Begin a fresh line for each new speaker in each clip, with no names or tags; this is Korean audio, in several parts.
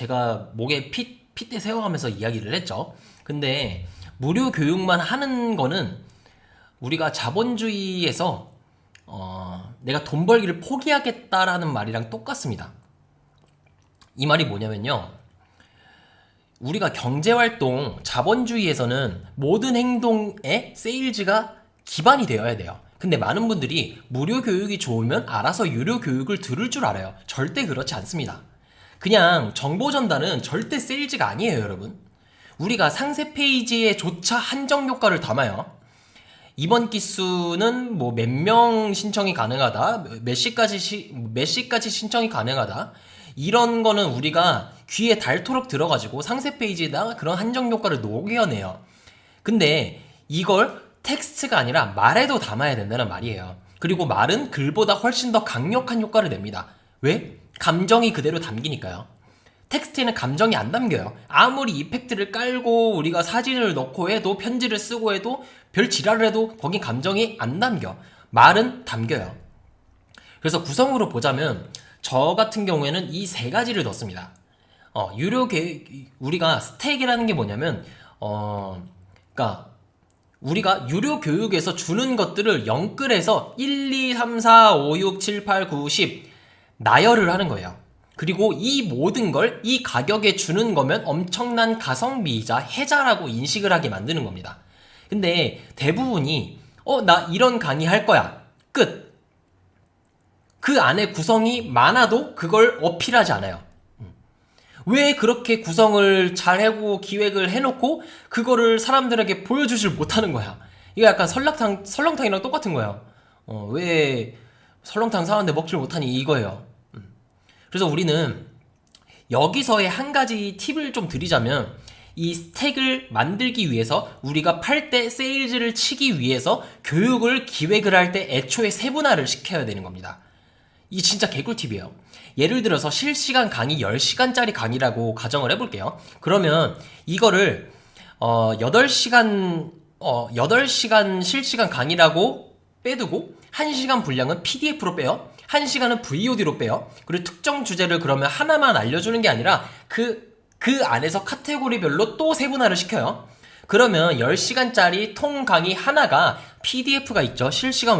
제가 목에 핏대 세워가면서 이야기를 했죠. 근데 무료 교육만 하는 거는 우리가 자본주의에서 내가 돈 벌기를 포기하겠다라는 말이랑 똑같습니다. 이 말이 뭐냐면요. 우리가 경제활동, 자본주의에서는 모든 행동에 세일즈가 기반이 되어야 돼요. 근데 많은 분들이 무료 교육이 좋으면 알아서 유료 교육을 들을 줄 알아요. 절대 그렇지 않습니다. 그냥 정보 전달은 절대 세일즈가 아니에요, 여러분. 우리가 상세 페이지에 조차 한정 효과를 담아요. 이번 기수는 뭐 몇 명 신청이 가능하다, 몇 시까지 신청이 가능하다. 이런 거는 우리가 귀에 닳도록 들어가지고 상세 페이지에다가 그런 한정 효과를 녹여내요. 근데 이걸 텍스트가 아니라 말에도 담아야 된다는 말이에요. 그리고 말은 글보다 훨씬 더 강력한 효과를 냅니다. 왜? 감정이 그대로 담기니까요. 텍스트에는 감정이 안 담겨요. 아무리 이펙트를 깔고 우리가 사진을 넣고 해도, 편지를 쓰고 해도, 별 지랄을 해도 거긴 감정이 안 담겨. 말은 담겨요. 그래서 구성으로 보자면 저 같은 경우에는 이 세 가지를 넣습니다. 유료 계획, 우리가 스택이라는 게 뭐냐면 그러니까 우리가 유료 교육에서 주는 것들을 영끌해서 1, 2, 3, 4, 5, 6, 7, 8, 9, 10 나열을 하는 거예요. 그리고 이 모든 걸 이 가격에 주는 거면 엄청난 가성비이자 혜자라고 인식을 하게 만드는 겁니다. 근데 대부분이 나 이런 강의 할 거야. 끝. 그 안에 구성이 많아도 그걸 어필하지 않아요. 왜 그렇게 구성을 잘 하고 기획을 해놓고 그거를 사람들에게 보여주질 못하는 거야. 이거 약간 설렁탕이랑 똑같은 거예요. 왜 설렁탕 사는데 먹질 못하니 이거예요. 그래서 우리는 여기서의 한 가지 팁을 좀 드리자면, 이 스택을 만들기 위해서 우리가 팔 때 세일즈를 치기 위해서 교육을 기획을 할 때 애초에 세분화를 시켜야 되는 겁니다. 이게 진짜 개꿀팁이에요. 예를 들어서 실시간 강의 10시간짜리 강의라고 가정을 해볼게요. 그러면 이거를 8시간 실시간 강의라고 빼두고 1시간 분량은 PDF로 빼요. 1시간은 VOD로 빼요. 그리고 특정 주제를 그러면 하나만 알려주는 게 아니라 그 안에서 카테고리별로 또 세분화를 시켜요. 그러면 10시간짜리 통 강의 하나가 PDF가 있죠. 실시간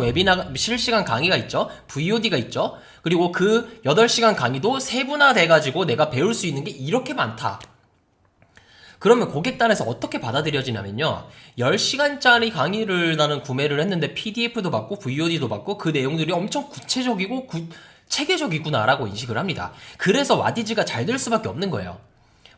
강의가 있죠. VOD가 있죠. 그리고 그 8시간 강의도 세분화돼가지고 내가 배울 수 있는 게 이렇게 많다. 그러면 고객단에서 어떻게 받아들여지냐면요. 10시간짜리 강의를 나는 구매를 했는데 PDF도 받고 VOD도 받고 그 내용들이 엄청 구체적이고 체계적이구나 라고 인식을 합니다. 그래서 와디즈가 잘 될 수밖에 없는 거예요.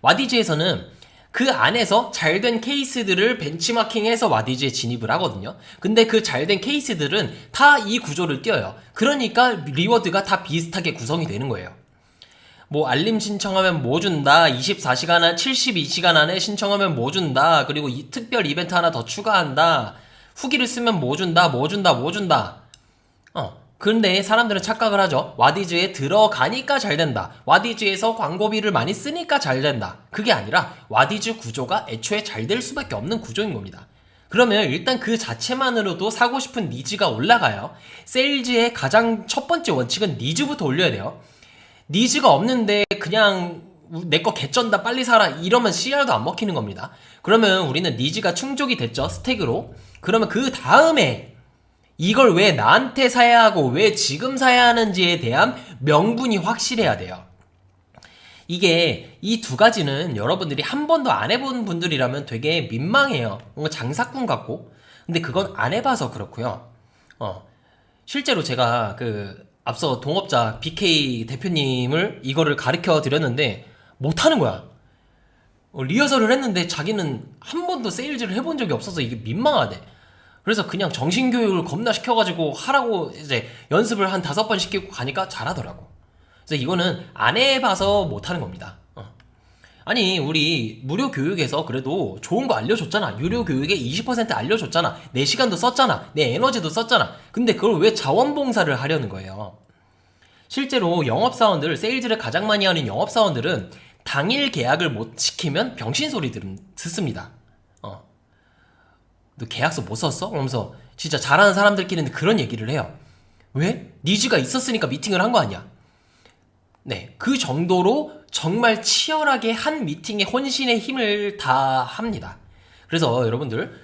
와디즈에서는 그 안에서 잘된 케이스들을 벤치마킹해서 와디즈에 진입을 하거든요. 근데 그 잘된 케이스들은 다 이 구조를 띄어요. 그러니까 리워드가 다 비슷하게 구성이 되는 거예요. 뭐 알림 신청하면 뭐 준다, 24시간 72시간 안에 신청하면 뭐 준다, 그리고 이 특별 이벤트 하나 더 추가한다, 후기를 쓰면 뭐 준다. 근데 사람들은 착각을 하죠. 와디즈에 들어가니까 잘 된다. 와디즈에서 광고비를 많이 쓰니까 잘 된다. 그게 아니라 와디즈 구조가 애초에 잘 될 수밖에 없는 구조인 겁니다. 그러면 일단 그 자체만으로도 사고 싶은 니즈가 올라가요. 세일즈의 가장 첫 번째 원칙은 니즈부터 올려야 돼요. 니즈가 없는데 그냥 내 거 개쩐다 빨리 사라 이러면 CR도 안 먹히는 겁니다. 그러면 우리는 니즈가 충족이 됐죠. 스택으로. 그러면 그 다음에 이걸 왜 나한테 사야 하고 왜 지금 사야 하는지에 대한 명분이 확실해야 돼요. 이게 이 두 가지는 여러분들이 한 번도 안 해본 분들이라면 되게 민망해요. 뭔가 장사꾼 같고. 근데 그건 안 해봐서 그렇고요. 실제로 제가 앞서 동업자 BK 대표님을 이거를 가르쳐 드렸는데 못하는 거야. 리허설을 했는데 자기는 한 번도 세일즈를 해본 적이 없어서 이게 민망하대. 그래서 그냥 정신교육을 겁나 시켜가지고 하라고 이제 연습을 한 5번 시키고 가니까 잘하더라고. 그래서 이거는 안 해봐서 못하는 겁니다. 아니 우리 무료 교육에서 그래도 좋은 거 알려줬잖아. 유료 교육에 20% 알려줬잖아. 내 시간도 썼잖아. 내 에너지도 썼잖아. 근데 그걸 왜 자원봉사를 하려는 거예요? 실제로 영업사원들, 세일즈를 가장 많이 하는 영업사원들은 당일 계약을 못 시키면 병신소리 듣습니다. 너 계약서 못 썼어? 그러면서 진짜 잘하는 사람들끼리는 그런 얘기를 해요. 왜? 니즈가 있었으니까 미팅을 한 거 아니야. 네, 그 정도로 정말 치열하게 한 미팅에 혼신의 힘을 다합니다. 그래서 여러분들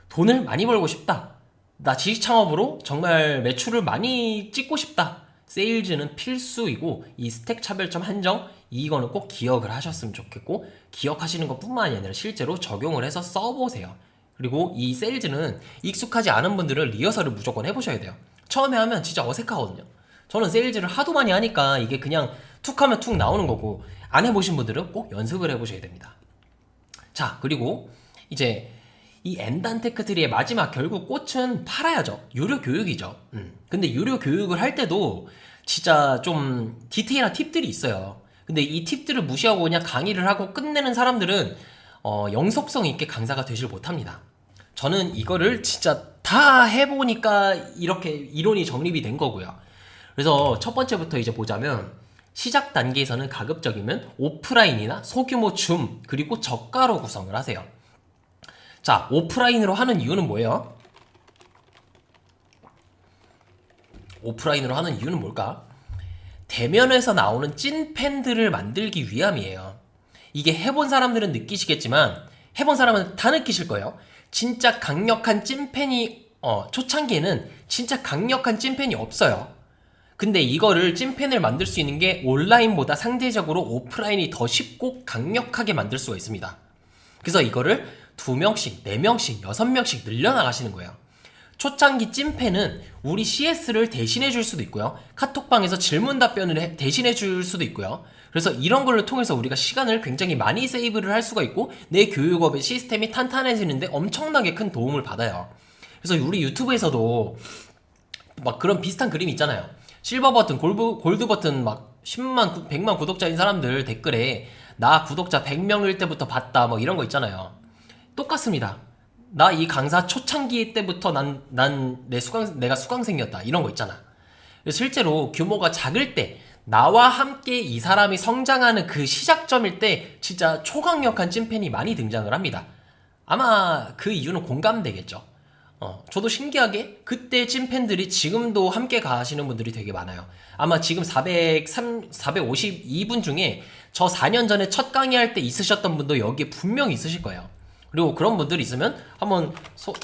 돈을 많이 벌고 싶다. 나 지식 창업으로 정말 매출을 많이 찍고 싶다. 세일즈는 필수이고 이 스택 차별점 한정 이거는 꼭 기억을 하셨으면 좋겠고 기억하시는 것뿐만이 아니라 실제로 적용을 해서 써보세요. 그리고 이 세일즈는 익숙하지 않은 분들은 리허설을 무조건 해보셔야 돼요. 처음에 하면 진짜 어색하거든요. 저는 세일즈를 하도 많이 하니까 이게 그냥 툭 하면 툭 나오는 거고 안 해보신 분들은 꼭 연습을 해보셔야 됩니다. 자, 그리고 이제 이 엔단테크트리의 마지막 결국 꽃은 팔아야죠. 유료 교육이죠. 근데 유료 교육을 할 때도 진짜 좀 디테일한 팁들이 있어요. 근데 이 팁들을 무시하고 그냥 강의를 하고 끝내는 사람들은 영속성 있게 강사가 되질 못합니다. 저는 이거를 진짜 다 해보니까 이렇게 이론이 정립이 된 거고요. 그래서 첫 번째부터 이제 보자면 시작 단계에서는 가급적이면 오프라인이나 소규모 줌 그리고 저가로 구성을 하세요. 자, 오프라인으로 하는 이유는 뭐예요? 오프라인으로 하는 이유는 뭘까? 대면에서 나오는 찐 팬들을 만들기 위함이에요. 이게 해본 사람들은 느끼시겠지만 해본 사람은 다 느끼실 거예요. 진짜 강력한 찐팬이 초창기에는 진짜 강력한 찐팬이 없어요. 근데 이거를 찐팬을 만들 수 있는 게 온라인보다 상대적으로 오프라인이 더 쉽고 강력하게 만들 수가 있습니다. 그래서 이거를 2명씩, 4명씩, 6명씩 늘려나가시는 거예요. 초창기 찐팬은 우리 CS를 대신해 줄 수도 있고요. 카톡방에서 질문 답변을 대신해 줄 수도 있고요. 그래서 이런 걸 통해서 우리가 시간을 굉장히 많이 세이브를 할 수가 있고 내 교육업의 시스템이 탄탄해지는데 엄청나게 큰 도움을 받아요. 그래서 우리 유튜브에서도 막 그런 비슷한 그림 있잖아요. 실버 버튼, 골드 버튼 막 10만, 100만 구독자인 사람들 댓글에 나 구독자 100명일 때부터 봤다 뭐 이런 거 있잖아요. 똑같습니다. 나 이 강사 초창기 때부터 내가 수강생이었다 이런 거 있잖아. 실제로 규모가 작을 때 나와 함께 이 사람이 성장하는 그 시작점일 때 진짜 초강력한 찐팬이 많이 등장을 합니다. 아마 그 이유는 공감되겠죠. 저도 신기하게 그때 찐팬들이 지금도 함께 가시는 분들이 되게 많아요. 아마 지금 452분 중에 저 4년 전에 첫 강의할 때 있으셨던 분도 여기에 분명히 있으실 거예요. 그리고 그런 분들이 있으면 한번 손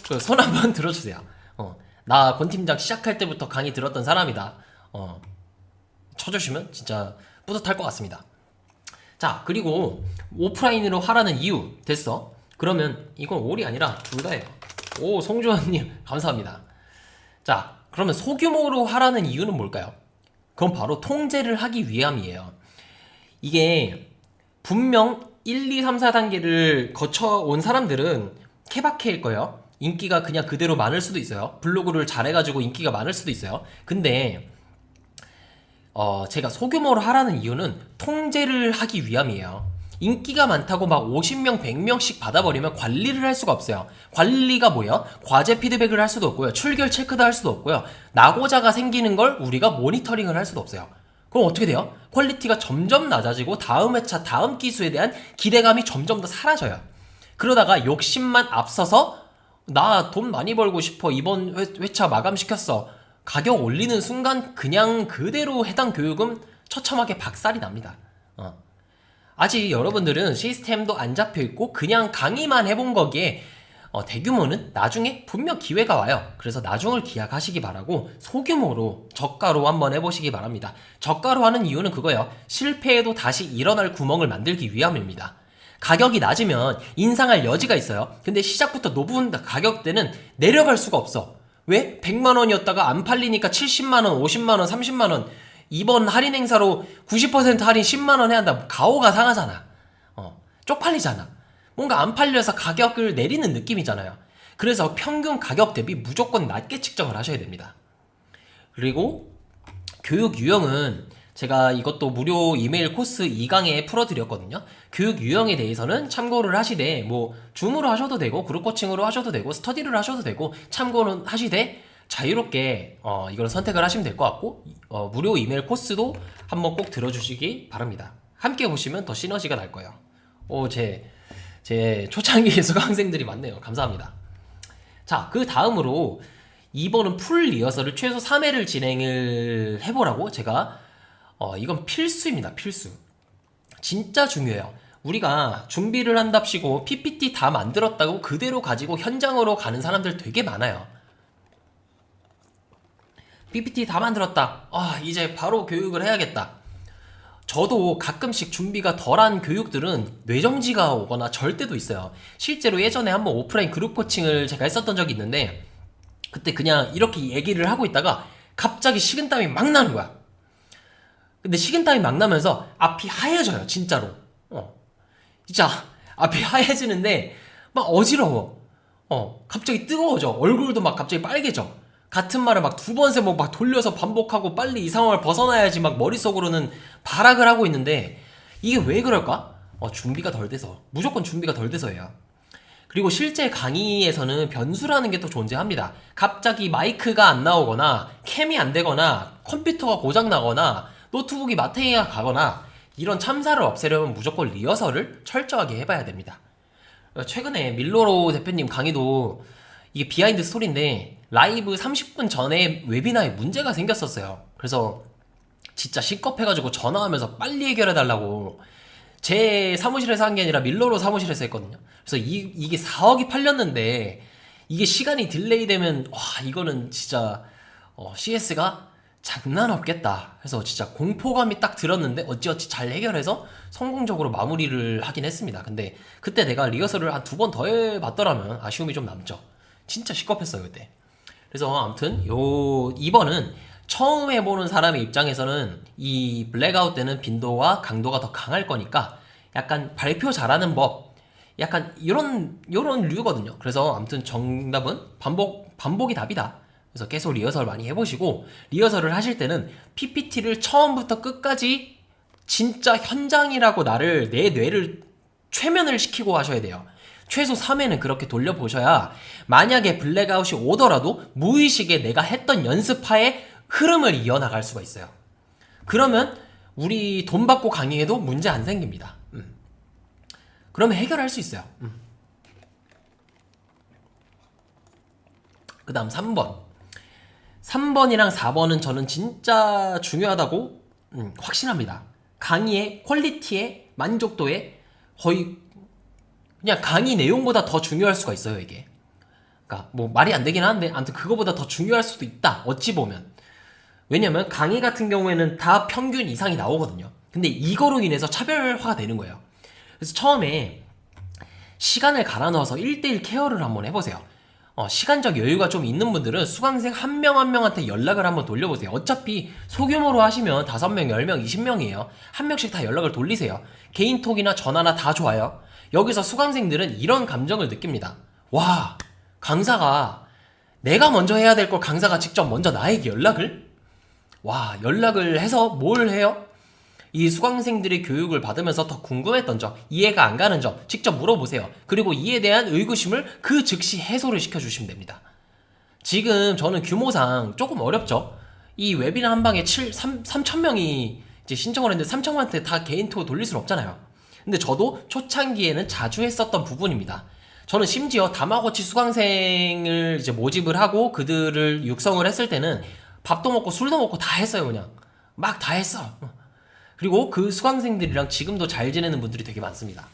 한번 들어주세요. 나 권 팀장 시작할 때부터 강의 들었던 사람이다. 쳐주시면 진짜 뿌듯할 것 같습니다. 자, 그리고 오프라인으로 하라는 이유 됐어. 그러면 이건 올이 아니라 둘 다예요. 오, 송주원님 감사합니다. 자, 그러면 소규모로 하라는 이유는 뭘까요? 그건 바로 통제를 하기 위함이에요. 이게 분명 1, 2, 3, 4단계를 거쳐온 사람들은 케바케일 거예요. 인기가 그냥 그대로 많을 수도 있어요. 블로그를 잘해가지고 인기가 많을 수도 있어요. 근데 제가 소규모로 하라는 이유는 통제를 하기 위함이에요. 인기가 많다고 막 50명, 100명씩 받아버리면 관리를 할 수가 없어요. 관리가 뭐예요? 과제 피드백을 할 수도 없고요. 출결 체크도 할 수도 없고요. 낙오자가 생기는 걸 우리가 모니터링을 할 수도 없어요. 그럼 어떻게 돼요? 퀄리티가 점점 낮아지고 다음 회차, 다음 기수에 대한 기대감이 점점 더 사라져요. 그러다가 욕심만 앞서서 나 돈 많이 벌고 싶어. 이번 회차 마감시켰어. 가격 올리는 순간 그냥 그대로 해당 교육은 처참하게 박살이 납니다. 아직 여러분들은 시스템도 안 잡혀있고 그냥 강의만 해본 거기에 대규모는 나중에 분명 기회가 와요. 그래서 나중을 기약하시기 바라고 소규모로 저가로 한번 해보시기 바랍니다. 저가로 하는 이유는 그거예요. 실패해도 다시 일어날 구멍을 만들기 위함입니다. 가격이 낮으면 인상할 여지가 있어요. 근데 시작부터 높은 가격대는 내려갈 수가 없어. 왜? 100만원이었다가 안 팔리니까 70만원, 50만원, 30만원 이번 할인 행사로 90% 할인 10만원 해야 한다. 가오가 상하잖아. 쪽팔리잖아. 뭔가 안 팔려서 가격을 내리는 느낌이잖아요. 그래서 평균 가격 대비 무조건 낮게 측정을 하셔야 됩니다. 그리고 교육 유형은 제가 이것도 무료 이메일 코스 2강에 풀어드렸거든요. 교육 유형에 대해서는 참고를 하시되 뭐 줌으로 하셔도 되고 그룹 코칭으로 하셔도 되고 스터디를 하셔도 되고 참고는 하시되 자유롭게 이걸 선택을 하시면 될 것 같고 무료 이메일 코스도 한번 꼭 들어주시기 바랍니다. 함께 보시면 더 시너지가 날 거예요. 제 초창기 수강생들이 많네요. 감사합니다. 자, 그 다음으로 이번은 풀 리허설을 최소 3회를 진행을 해보라고 제가 이건 필수입니다. 필수. 진짜 중요해요. 우리가 준비를 한답시고 PPT 다 만들었다고 그대로 가지고 현장으로 가는 사람들 되게 많아요. PPT 다 만들었다. 이제 바로 교육을 해야겠다. 저도 가끔씩 준비가 덜한 교육들은 뇌정지가 오거나 절 때도 있어요. 실제로 예전에 한번 오프라인 그룹 코칭을 제가 했었던 적이 있는데, 그때 그냥 이렇게 얘기를 하고 있다가 갑자기 식은땀이 막 나는 거야. 근데 식은땀이 막 나면서 앞이 하얘져요, 진짜로. 진짜 앞이 하얘지는데 막 어지러워. 갑자기 뜨거워져. 얼굴도 막 갑자기 빨개져. 같은 말을 막 두 번, 세 번 막 돌려서 반복하고 빨리 이 상황을 벗어나야지 막 머릿속으로는 발악을 하고 있는데, 이게 왜 그럴까? 준비가 덜 돼서. 무조건 준비가 덜 돼서예요. 그리고 실제 강의에서는 변수라는 게 또 존재합니다. 갑자기 마이크가 안 나오거나 캠이 안 되거나 컴퓨터가 고장 나거나 노트북이 마탱이가 가거나, 이런 참사를 없애려면 무조건 리허설을 철저하게 해봐야 됩니다. 최근에 밀로로 대표님 강의도 이게 비하인드 스토리인데, 라이브 30분 전에 웨비나에 문제가 생겼었어요. 그래서 진짜 시겁해가지고 전화하면서 빨리 해결해달라고 제 사무실에서 한 게 아니라 밀로로 사무실에서 했거든요. 그래서 이게 4억이 팔렸는데 이게 시간이 딜레이 되면 이거는 진짜 CS가 장난 없겠다 해서 진짜 공포감이 딱 들었는데 어찌어찌 잘 해결해서 성공적으로 마무리를 하긴 했습니다. 근데 그때 내가 리허설을 한 2번 더 해봤더라면 아쉬움이 좀 남죠. 진짜 시겁했어요 그때. 그래서 아무튼 이번은 처음 해보는 사람의 입장에서는 이 블랙아웃 때는 빈도와 강도가 더 강할 거니까 약간 발표 잘하는 법, 약간 요런 류거든요. 그래서 아무튼 정답은 반복이 답이다. 그래서 계속 리허설 많이 해보시고, 리허설을 하실 때는 PPT를 처음부터 끝까지 진짜 현장이라고 내 뇌를 최면을 시키고 하셔야 돼요. 최소 3회는 그렇게 돌려보셔야 만약에 블랙아웃이 오더라도 무의식에 내가 했던 연습파의 흐름을 이어나갈 수가 있어요. 그러면 우리 돈 받고 강의해도 문제 안 생깁니다. 그러면 해결할 수 있어요. 그 다음 3번. 3번이랑 4번은 저는 진짜 중요하다고 확신합니다. 강의의 퀄리티의 만족도에 거의 그냥 강의 내용보다 더 중요할 수가 있어요, 이게. 그러니까 뭐 말이 안 되긴 하는데 아무튼 그거보다 더 중요할 수도 있다, 어찌 보면. 왜냐면 강의 같은 경우에는 다 평균 이상이 나오거든요. 근데 이거로 인해서 차별화가 되는 거예요. 그래서 처음에 시간을 갈아 넣어서 1대1 케어를 한번 해보세요. 시간적 여유가 좀 있는 분들은 수강생 한 명 한 명한테 연락을 한번 돌려보세요. 어차피 소규모로 하시면 5명, 10명, 20명이에요. 한 명씩 다 연락을 돌리세요. 개인톡이나 전화나 다 좋아요. 여기서 수강생들은 이런 감정을 느낍니다. 와, 강사가 내가 먼저 해야 될 걸 강사가 직접 먼저 나에게 연락을? 와, 연락을 해서 뭘 해요? 이 수강생들의 교육을 받으면서 더 궁금했던 점, 이해가 안 가는 점 직접 물어보세요. 그리고 이에 대한 의구심을 그 즉시 해소를 시켜주시면 됩니다. 지금 저는 규모상 조금 어렵죠? 이 웨비나 한 방에 3,000명이 이제 신청을 했는데 3,000명한테 다 개인톡 돌릴 수는 없잖아요. 근데 저도 초창기에는 자주 했었던 부분입니다. 저는 심지어 다마고치 수강생을 이제 모집을 하고 그들을 육성을 했을 때는 밥도 먹고 술도 먹고 다 했어요. 그냥 막 다 했어. 그리고 그 수강생들이랑 지금도 잘 지내는 분들이 되게 많습니다.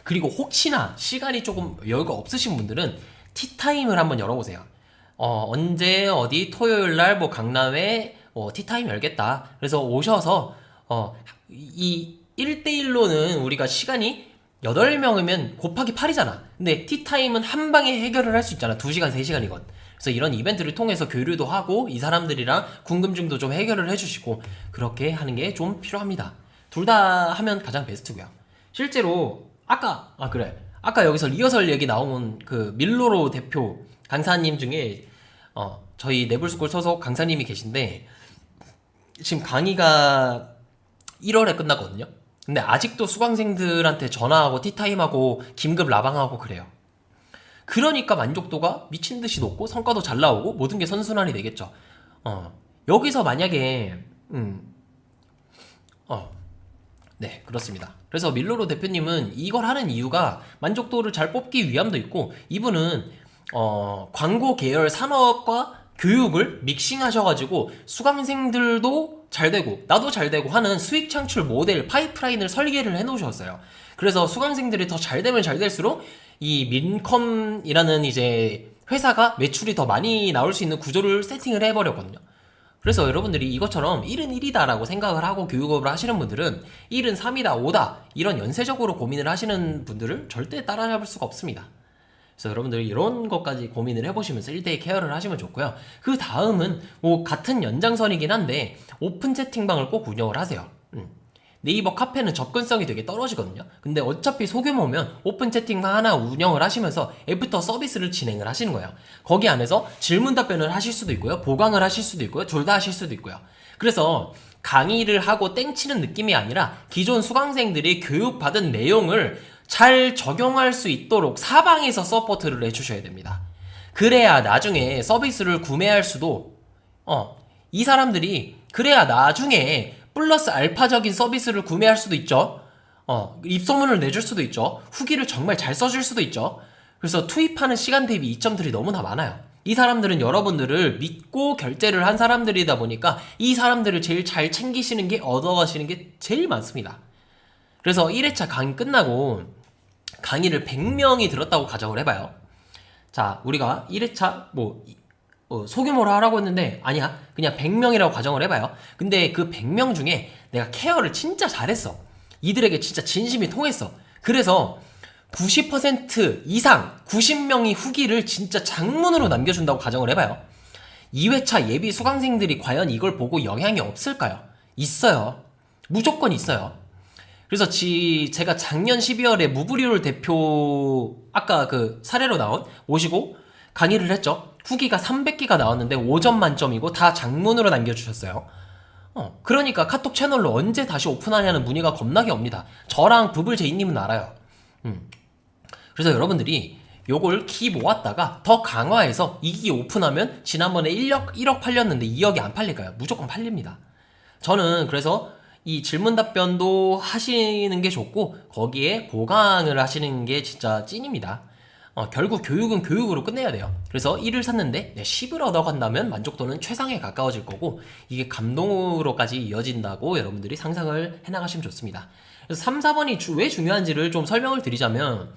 그리고 혹시나 시간이 조금 여유가 없으신 분들은 티타임을 한번 열어보세요. 언제 어디 토요일날 뭐 강남에 티타임 열겠다. 그래서 오셔서 이 1대1로는 우리가 시간이 8명이면 곱하기 8이잖아. 근데 티타임은 한 방에 해결을 할 수 있잖아. 2시간, 3시간이건. 그래서 이런 이벤트를 통해서 교류도 하고 이 사람들이랑 궁금증도 좀 해결을 해주시고 그렇게 하는 게 좀 필요합니다. 둘 다 하면 가장 베스트고요. 실제로 아까 여기서 리허설 얘기 나온 그 밀로로 대표 강사님 중에 저희 네블스쿨 소속 강사님이 계신데 지금 강의가 1월에 끝나거든요. 근데 아직도 수강생들한테 전화하고 티타임하고 긴급 라방하고 그래요. 그러니까 만족도가 미친듯이 높고 성과도 잘 나오고 모든 게 선순환이 되겠죠. 여기서 만약에 네, 그렇습니다. 그래서 밀로로 대표님은 이걸 하는 이유가 만족도를 잘 뽑기 위함도 있고, 이분은 광고 계열 산업과 교육을 믹싱하셔가지고 수강생들도 잘 되고 나도 잘 되고 하는 수익 창출 모델 파이프라인을 설계를 해놓으셨어요. 그래서 수강생들이 더 잘 되면 잘 될수록 이 민컴이라는 이제 회사가 매출이 더 많이 나올 수 있는 구조를 세팅을 해버렸거든요. 그래서 여러분들이 이것처럼 1은 1이다라고 생각을 하고 교육업을 하시는 분들은 1은 3이다, 5다 이런 연쇄적으로 고민을 하시는 분들을 절대 따라잡을 수가 없습니다. 그래서 여러분들이 이런 것까지 고민을 해보시면서 1대1 케어를 하시면 좋고요. 그 다음은 뭐 같은 연장선이긴 한데 오픈 채팅방을 꼭 운영을 하세요. 네이버 카페는 접근성이 되게 떨어지거든요. 근데 어차피 소규모면 오픈 채팅방 하나 운영을 하시면서 애프터 서비스를 진행을 하시는 거예요. 거기 안에서 질문 답변을 하실 수도 있고요. 보강을 하실 수도 있고요. 둘 다 하실 수도 있고요. 그래서 강의를 하고 땡치는 느낌이 아니라 기존 수강생들이 교육받은 내용을 잘 적용할 수 있도록 사방에서 서포트를 해주셔야 됩니다. 그래야 나중에 서비스를 구매할 수도 이 사람들이 그래야 나중에 플러스 알파적인 서비스를 구매할 수도 있죠. 입소문을 내줄 수도 있죠. 후기를 정말 잘 써줄 수도 있죠. 그래서 투입하는 시간 대비 이점들이 너무나 많아요. 이 사람들은 여러분들을 믿고 결제를 한 사람들이다 보니까 이 사람들을 제일 잘 챙기시는 게 얻어가시는 게 제일 많습니다. 그래서 1회차 강의 끝나고 강의를 100명이 들었다고 가정을 해봐요. 자, 우리가 1회차 소규모로 하라고 했는데 아니야, 그냥 100명이라고 가정을 해봐요. 근데 그 100명 중에 내가 케어를 진짜 잘했어. 이들에게 진짜 진심이 통했어. 그래서 90% 이상 90명이 후기를 진짜 장문으로 남겨준다고 가정을 해봐요. 2회차 예비 수강생들이 과연 이걸 보고 영향이 없을까요? 있어요. 무조건 있어요. 그래서 제가 작년 12월에 무브리올 대표 아까 그 사례로 나온 모시고 강의를 했죠. 후기가 300개가 나왔는데 5점 만점이고 다 장문으로 남겨주셨어요. 그러니까 카톡 채널로 언제 다시 오픈하냐는 문의가 겁나게 옵니다. 저랑 부블제이님은 알아요. 그래서 여러분들이 요걸 키 모았다가 더 강화해서 2기 오픈하면 지난번에 1억 팔렸는데 2억이 안 팔릴까요? 무조건 팔립니다. 저는 그래서 이 질문 답변도 하시는 게 좋고 거기에 보강을 하시는 게 진짜 찐입니다. 결국 교육은 교육으로 끝내야 돼요. 그래서 1을 샀는데 10을 얻어간다면 만족도는 최상에 가까워질 거고 이게 감동으로까지 이어진다고 여러분들이 상상을 해나가시면 좋습니다. 그래서 3, 4번이 왜 중요한지를 좀 설명을 드리자면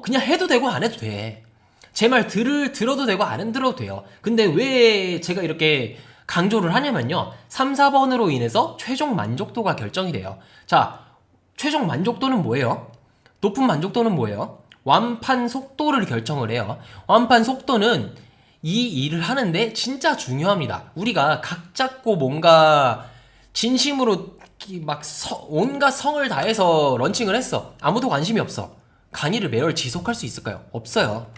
그냥 해도 되고 안 해도 돼. 제 말 들어도 되고 안 들어도 돼요. 근데 왜 제가 이렇게 강조를 하냐면요. 3, 4번으로 인해서 최종 만족도가 결정이 돼요. 자, 최종 만족도는 뭐예요? 높은 만족도는 뭐예요? 완판 속도를 결정을 해요. 완판 속도는 이 일을 하는데 진짜 중요합니다. 우리가 각 잡고 뭔가 진심으로 막 온갖 성을 다해서 런칭을 했어. 아무도 관심이 없어. 강의를 매월 지속할 수 있을까요? 없어요.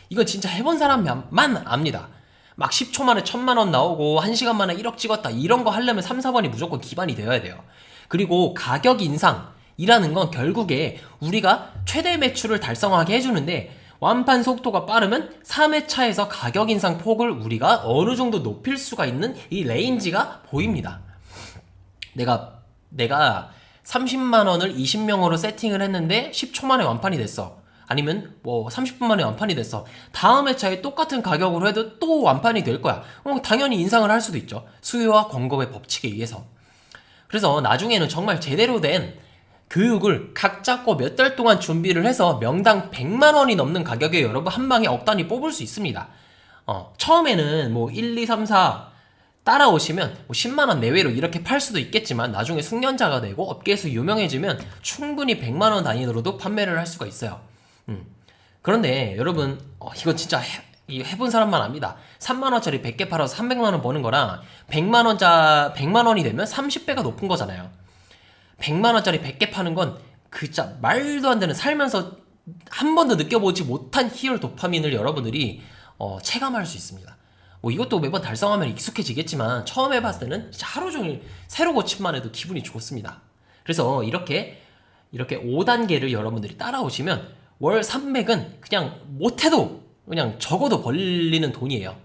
이거 진짜 해본 사람만 압니다. 막 10초 만에 1000만원 나오고 1시간 만에 1억 찍었다 이런 거 하려면 3, 4번이 무조건 기반이 되어야 돼요. 그리고 가격 인상이라는 건 결국에 우리가 최대 매출을 달성하게 해주는데 완판 속도가 빠르면 3회차에서 가격 인상 폭을 우리가 어느 정도 높일 수가 있는 이 레인지가 보입니다. 내가 30만원을 20명으로 세팅을 했는데 10초 만에 완판이 됐어. 아니면 30분 만에 완판이 됐어. 다음 회차에 똑같은 가격으로 해도 또 완판이 될 거야. 당연히 인상을 할 수도 있죠. 수요와 공급의 법칙에 의해서. 그래서 나중에는 정말 제대로 된 교육을 각 잡고 몇 달 동안 준비를 해서 명당 100만원이 넘는 가격에 여러분 한 방에 억 단위 뽑을 수 있습니다. 처음에는 1, 2, 3, 4 따라오시면 10만원 내외로 이렇게 팔 수도 있겠지만 나중에 숙련자가 되고 업계에서 유명해지면 충분히 100만원 단위로도 판매를 할 수가 있어요. 그런데 여러분 이건 진짜 해본 사람만 압니다. 3만원짜리 100개 팔아서 300만원 버는 거랑 100만원이 되면 30배가 높은 거잖아요. 100만원짜리 100개 파는 건 진짜 말도 안 되는 살면서 한 번도 느껴보지 못한 희열 도파민을 여러분들이 체감할 수 있습니다. 이것도 매번 달성하면 익숙해지겠지만 처음 해봤을 때는 진짜 하루 종일 새로 고침만 해도 기분이 좋습니다. 그래서 이렇게 5단계를 여러분들이 따라오시면 월 300은 그냥 못해도 그냥 적어도 벌리는 돈이에요.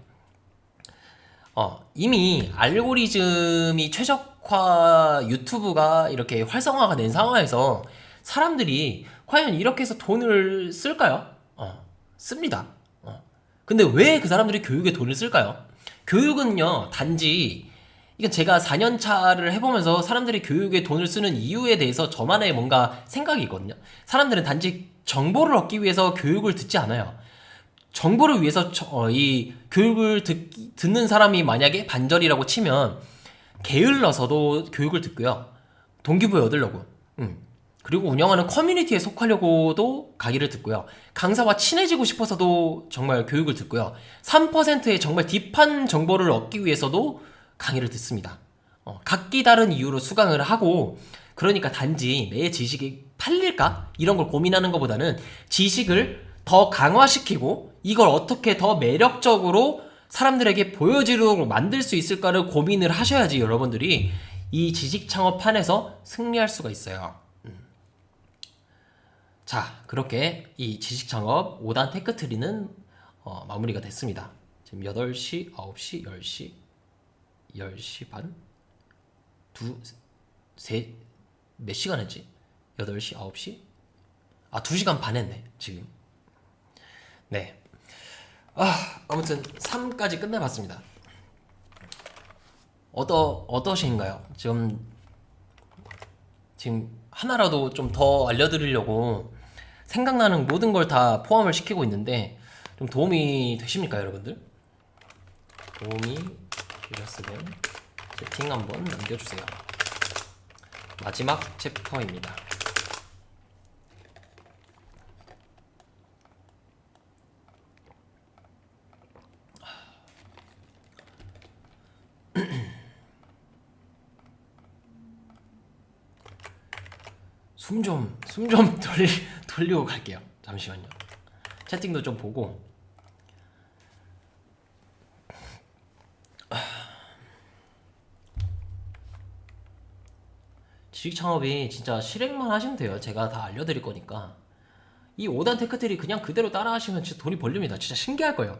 이미 알고리즘이 최적화 유튜브가 이렇게 활성화가 된 상황에서 사람들이 과연 이렇게 해서 돈을 쓸까요? 씁니다. 근데 왜 그 사람들이 교육에 돈을 쓸까요? 교육은요, 단지 이건 제가 4년 차를 해보면서 사람들이 교육에 돈을 쓰는 이유에 대해서 저만의 뭔가 생각이 있거든요. 사람들은 단지 정보를 얻기 위해서 교육을 듣지 않아요. 정보를 위해서 이 교육을 듣는 사람이 만약에 반절이라고 치면 게을러서도 교육을 듣고요. 동기부여 얻으려고. 그리고 운영하는 커뮤니티에 속하려고도 강의를 듣고요. 강사와 친해지고 싶어서도 정말 교육을 듣고요. 3%의 정말 딥한 정보를 얻기 위해서도 강의를 듣습니다. 각기 다른 이유로 수강을 하고, 그러니까 단지 내 지식이 팔릴까? 이런 걸 고민하는 것보다는 지식을 더 강화시키고 이걸 어떻게 더 매력적으로 사람들에게 보여지도록 만들 수 있을까를 고민을 하셔야지 여러분들이 이 지식 창업판에서 승리할 수가 있어요. 자, 그렇게 이 지식 창업 5단 테크트리는 마무리가 됐습니다. 지금 8시, 9시, 10시, 10시 반? 몇 시간 했지? 8시, 9시? 2시간 반 했네, 지금. 네. 아무튼 3까지 끝내봤습니다. 어떠신가요? 지금 하나라도 좀 더 알려드리려고 생각나는 모든 걸 다 포함을 시키고 있는데 좀 도움이 되십니까, 여러분들? 도움이 되셨으면 채팅 한번 남겨주세요. 마지막 챕터입니다. 숨 좀 돌리고 갈게요. 잠시만요. 채팅도 좀 보고. 지식 창업이 진짜 실행만 하시면 돼요. 제가 다 알려드릴 거니까. 이 5단 테크트리 그냥 그대로 따라 하시면 진짜 돈이 벌립니다. 진짜 신기할 거예요.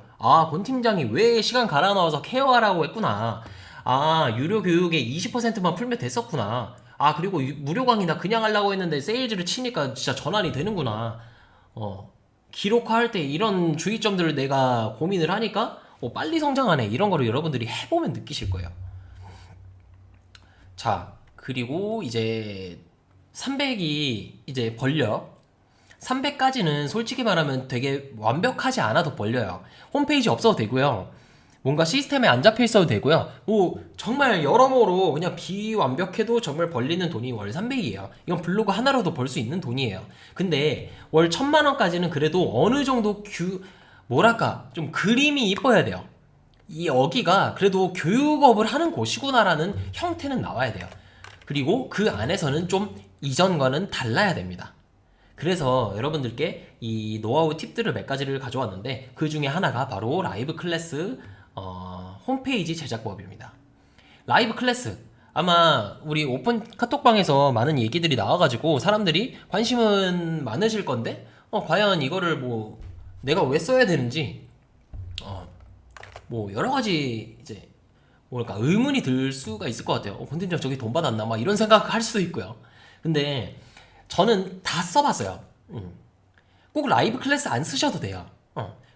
권 팀장이 왜 시간 갈아 넣어서 케어하라고 했구나. 유료 교육에 20%만 풀면 됐었구나. 그리고 무료 강의 나 그냥 하려고 했는데 세일즈를 치니까 진짜 전환이 되는구나. 기록화할 때 이런 주의점들을 내가 고민을 하니까 빨리 성장하네. 이런 거를 여러분들이 해보면 느끼실 거예요. 자, 그리고 이제 300이 이제 벌려. 300까지는 솔직히 말하면 되게 완벽하지 않아도 벌려요. 홈페이지 없어도 되고요. 뭔가 시스템에 안 잡혀 있어도 되고요. 정말 여러모로 그냥 비완벽해도 정말 벌리는 돈이 월 300이에요. 이건 블로그 하나로도 벌 수 있는 돈이에요. 근데 월 1000만 원까지는 그래도 어느 정도 좀 그림이 이뻐야 돼요. 이 여기가 그래도 교육업을 하는 곳이구나라는 형태는 나와야 돼요. 그리고 그 안에서는 좀 이전과는 달라야 됩니다. 그래서 여러분들께 이 노하우 팁들을 몇 가지를 가져왔는데 그 중에 하나가 바로 라이브 클래스 홈페이지 제작법입니다. 라이브 클래스, 아마 우리 오픈 카톡방에서 많은 얘기들이 나와가지고 사람들이 관심은 많으실 건데 과연 이거를 내가 왜 써야 되는지 여러 가지 이제 의문이 들 수가 있을 것 같아요. 권팀장 저기 돈 받았나? 막 이런 생각할 수도 있고요. 근데 저는 다 써봤어요. 꼭 라이브 클래스 안 쓰셔도 돼요.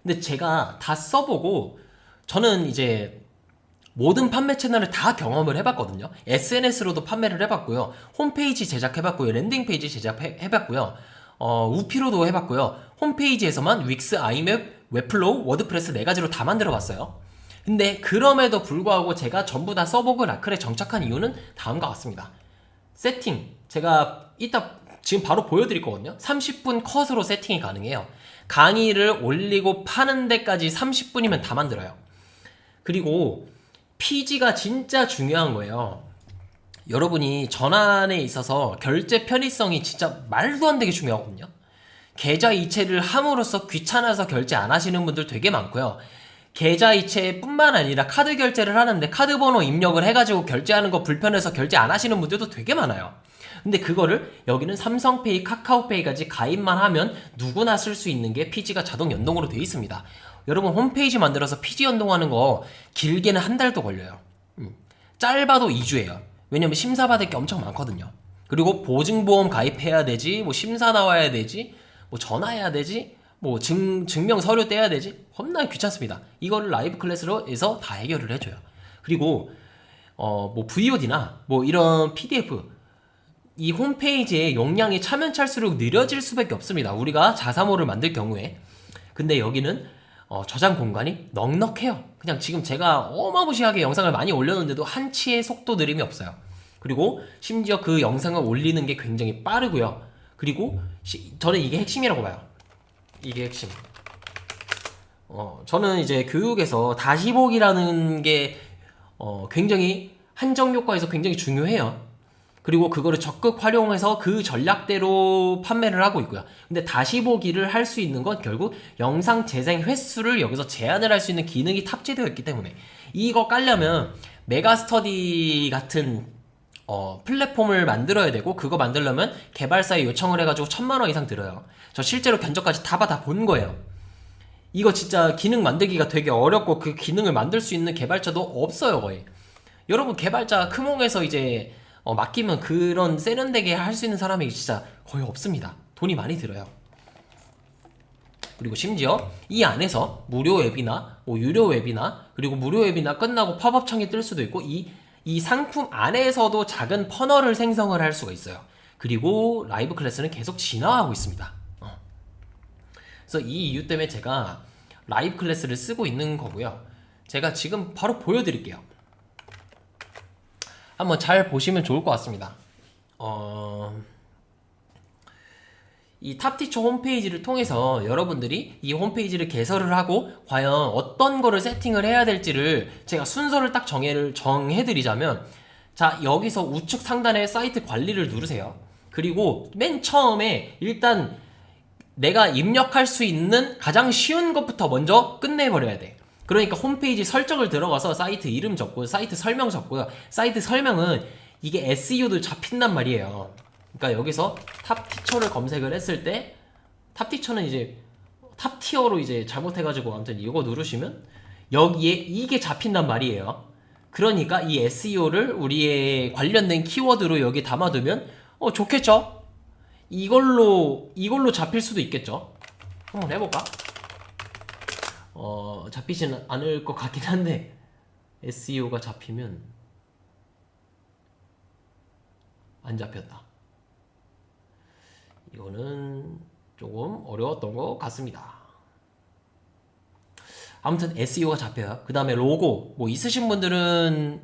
근데 제가 다 써보고 저는 이제 모든 판매 채널을 다 경험을 해봤거든요. SNS로도 판매를 해봤고요. 홈페이지 제작해봤고요. 랜딩 페이지 제작해봤고요. 우피로도 해봤고요. 홈페이지에서만 윅스, 아이맵, 웹플로우, 워드프레스 4가지로 다 만들어봤어요. 근데 그럼에도 불구하고 제가 전부 다 써보고 라클에 정착한 이유는 다음과 같습니다. 세팅, 제가 이따 지금 바로 보여드릴 거거든요. 30분 컷으로 세팅이 가능해요. 강의를 올리고 파는 데까지 30분이면 다 만들어요. 그리고 PG가 진짜 중요한 거예요. 여러분이 전환에 있어서 결제 편의성이 진짜 말도 안 되게 중요하거든요. 계좌 이체를 함으로써 귀찮아서 결제 안 하시는 분들 되게 많고요. 계좌 이체뿐만 아니라 카드 결제를 하는데 카드 번호 입력을 해가지고 결제하는 거 불편해서 결제 안 하시는 분들도 되게 많아요. 근데 그거를 여기는 삼성페이, 카카오페이까지 가입만 하면 누구나 쓸 수 있는 게 PG가 자동 연동으로 되어 있습니다. 여러분 홈페이지 만들어서 PG 연동하는 거 길게는 한 달도 걸려요. 짧아도 2주예요. 왜냐면 심사 받을 게 엄청 많거든요. 그리고 보증보험 가입해야 되지, 심사 나와야 되지, 전화해야 되지, 뭐 증명 서류 떼야 되지? 겁나 귀찮습니다. 이거를 라이브 클래스로 해서 다 해결을 해줘요. 그리고 뭐 VOD나 뭐 이런 PDF 이 홈페이지의 용량이 차면찰수록 느려질 수밖에 없습니다. 우리가 자사모를 만들 경우에. 근데 여기는 저장 공간이 넉넉해요. 그냥 지금 제가 어마무시하게 영상을 많이 올렸는데도 한치의 속도 느림이 없어요. 그리고 심지어 그 영상을 올리는 게 굉장히 빠르고요. 그리고 저는 이게 핵심이라고 봐요. 이게 핵심. 저는 이제 교육에서 다시 보기라는 게 굉장히 한정 효과에서 굉장히 중요해요. 그리고 그거를 적극 활용해서 그 전략대로 판매를 하고 있고요. 근데 다시 보기를 할 수 있는 건 결국 영상 재생 횟수를 여기서 제한을 할 수 있는 기능이 탑재되어 있기 때문에 이거 깔려면 메가스터디 같은 플랫폼을 만들어야 되고 그거 만들려면 개발사에 요청을 해가지고 1,000만원 이상 들어요. 저 실제로 견적까지 다 받아본 거예요. 이거 진짜 기능 만들기가 되게 어렵고 그 기능을 만들 수 있는 개발자도 없어요 거의. 여러분 개발자 크몽에서 이제 맡기면 그런 세련되게 할 수 있는 사람이 진짜 거의 없습니다. 돈이 많이 들어요. 그리고 심지어 이 안에서 무료 앱이나 뭐 유료 앱이나 그리고 무료 앱이나 끝나고 팝업 창이 뜰 수도 있고 이 상품 안에서도 작은 퍼널을 생성을 할 수가 있어요. 그리고 라이브 클래스는 계속 진화하고 있습니다. 그래서 이 이유 때문에 제가 라이브 클래스를 쓰고 있는 거고요. 제가 지금 바로 보여드릴게요. 한번 잘 보시면 좋을 것 같습니다. 이 탑티처 홈페이지를 통해서 여러분들이 이 홈페이지를 개설을 하고 과연 어떤 거를 세팅을 해야 될지를 제가 순서를 딱 정해드리자면 자 여기서 우측 상단에 사이트 관리를 누르세요. 그리고 맨 처음에 일단 내가 입력할 수 있는 가장 쉬운 것부터 먼저 끝내버려야 돼. 그러니까 홈페이지 설정을 들어가서 사이트 이름 적고 사이트 설명 적고요. 사이트 설명은 이게 SEO도 잡힌단 말이에요. 그러니까 여기서 탑티처를 검색을 했을 때 탑티처는 이제 탑티어로 이제 잘못해가지고 아무튼 이거 누르시면 여기에 이게 잡힌단 말이에요. 그러니까 이 SEO를 우리의 관련된 키워드로 여기 담아두면 좋겠죠? 이걸로 잡힐 수도 있겠죠? 한번 해볼까? 잡히지는 않을 것 같긴 한데 SEO가 잡히면 안 잡혔다. 이거는 조금 어려웠던 것 같습니다. 아무튼 SEO가 잡혀요. 그 다음에 로고 뭐 있으신 분들은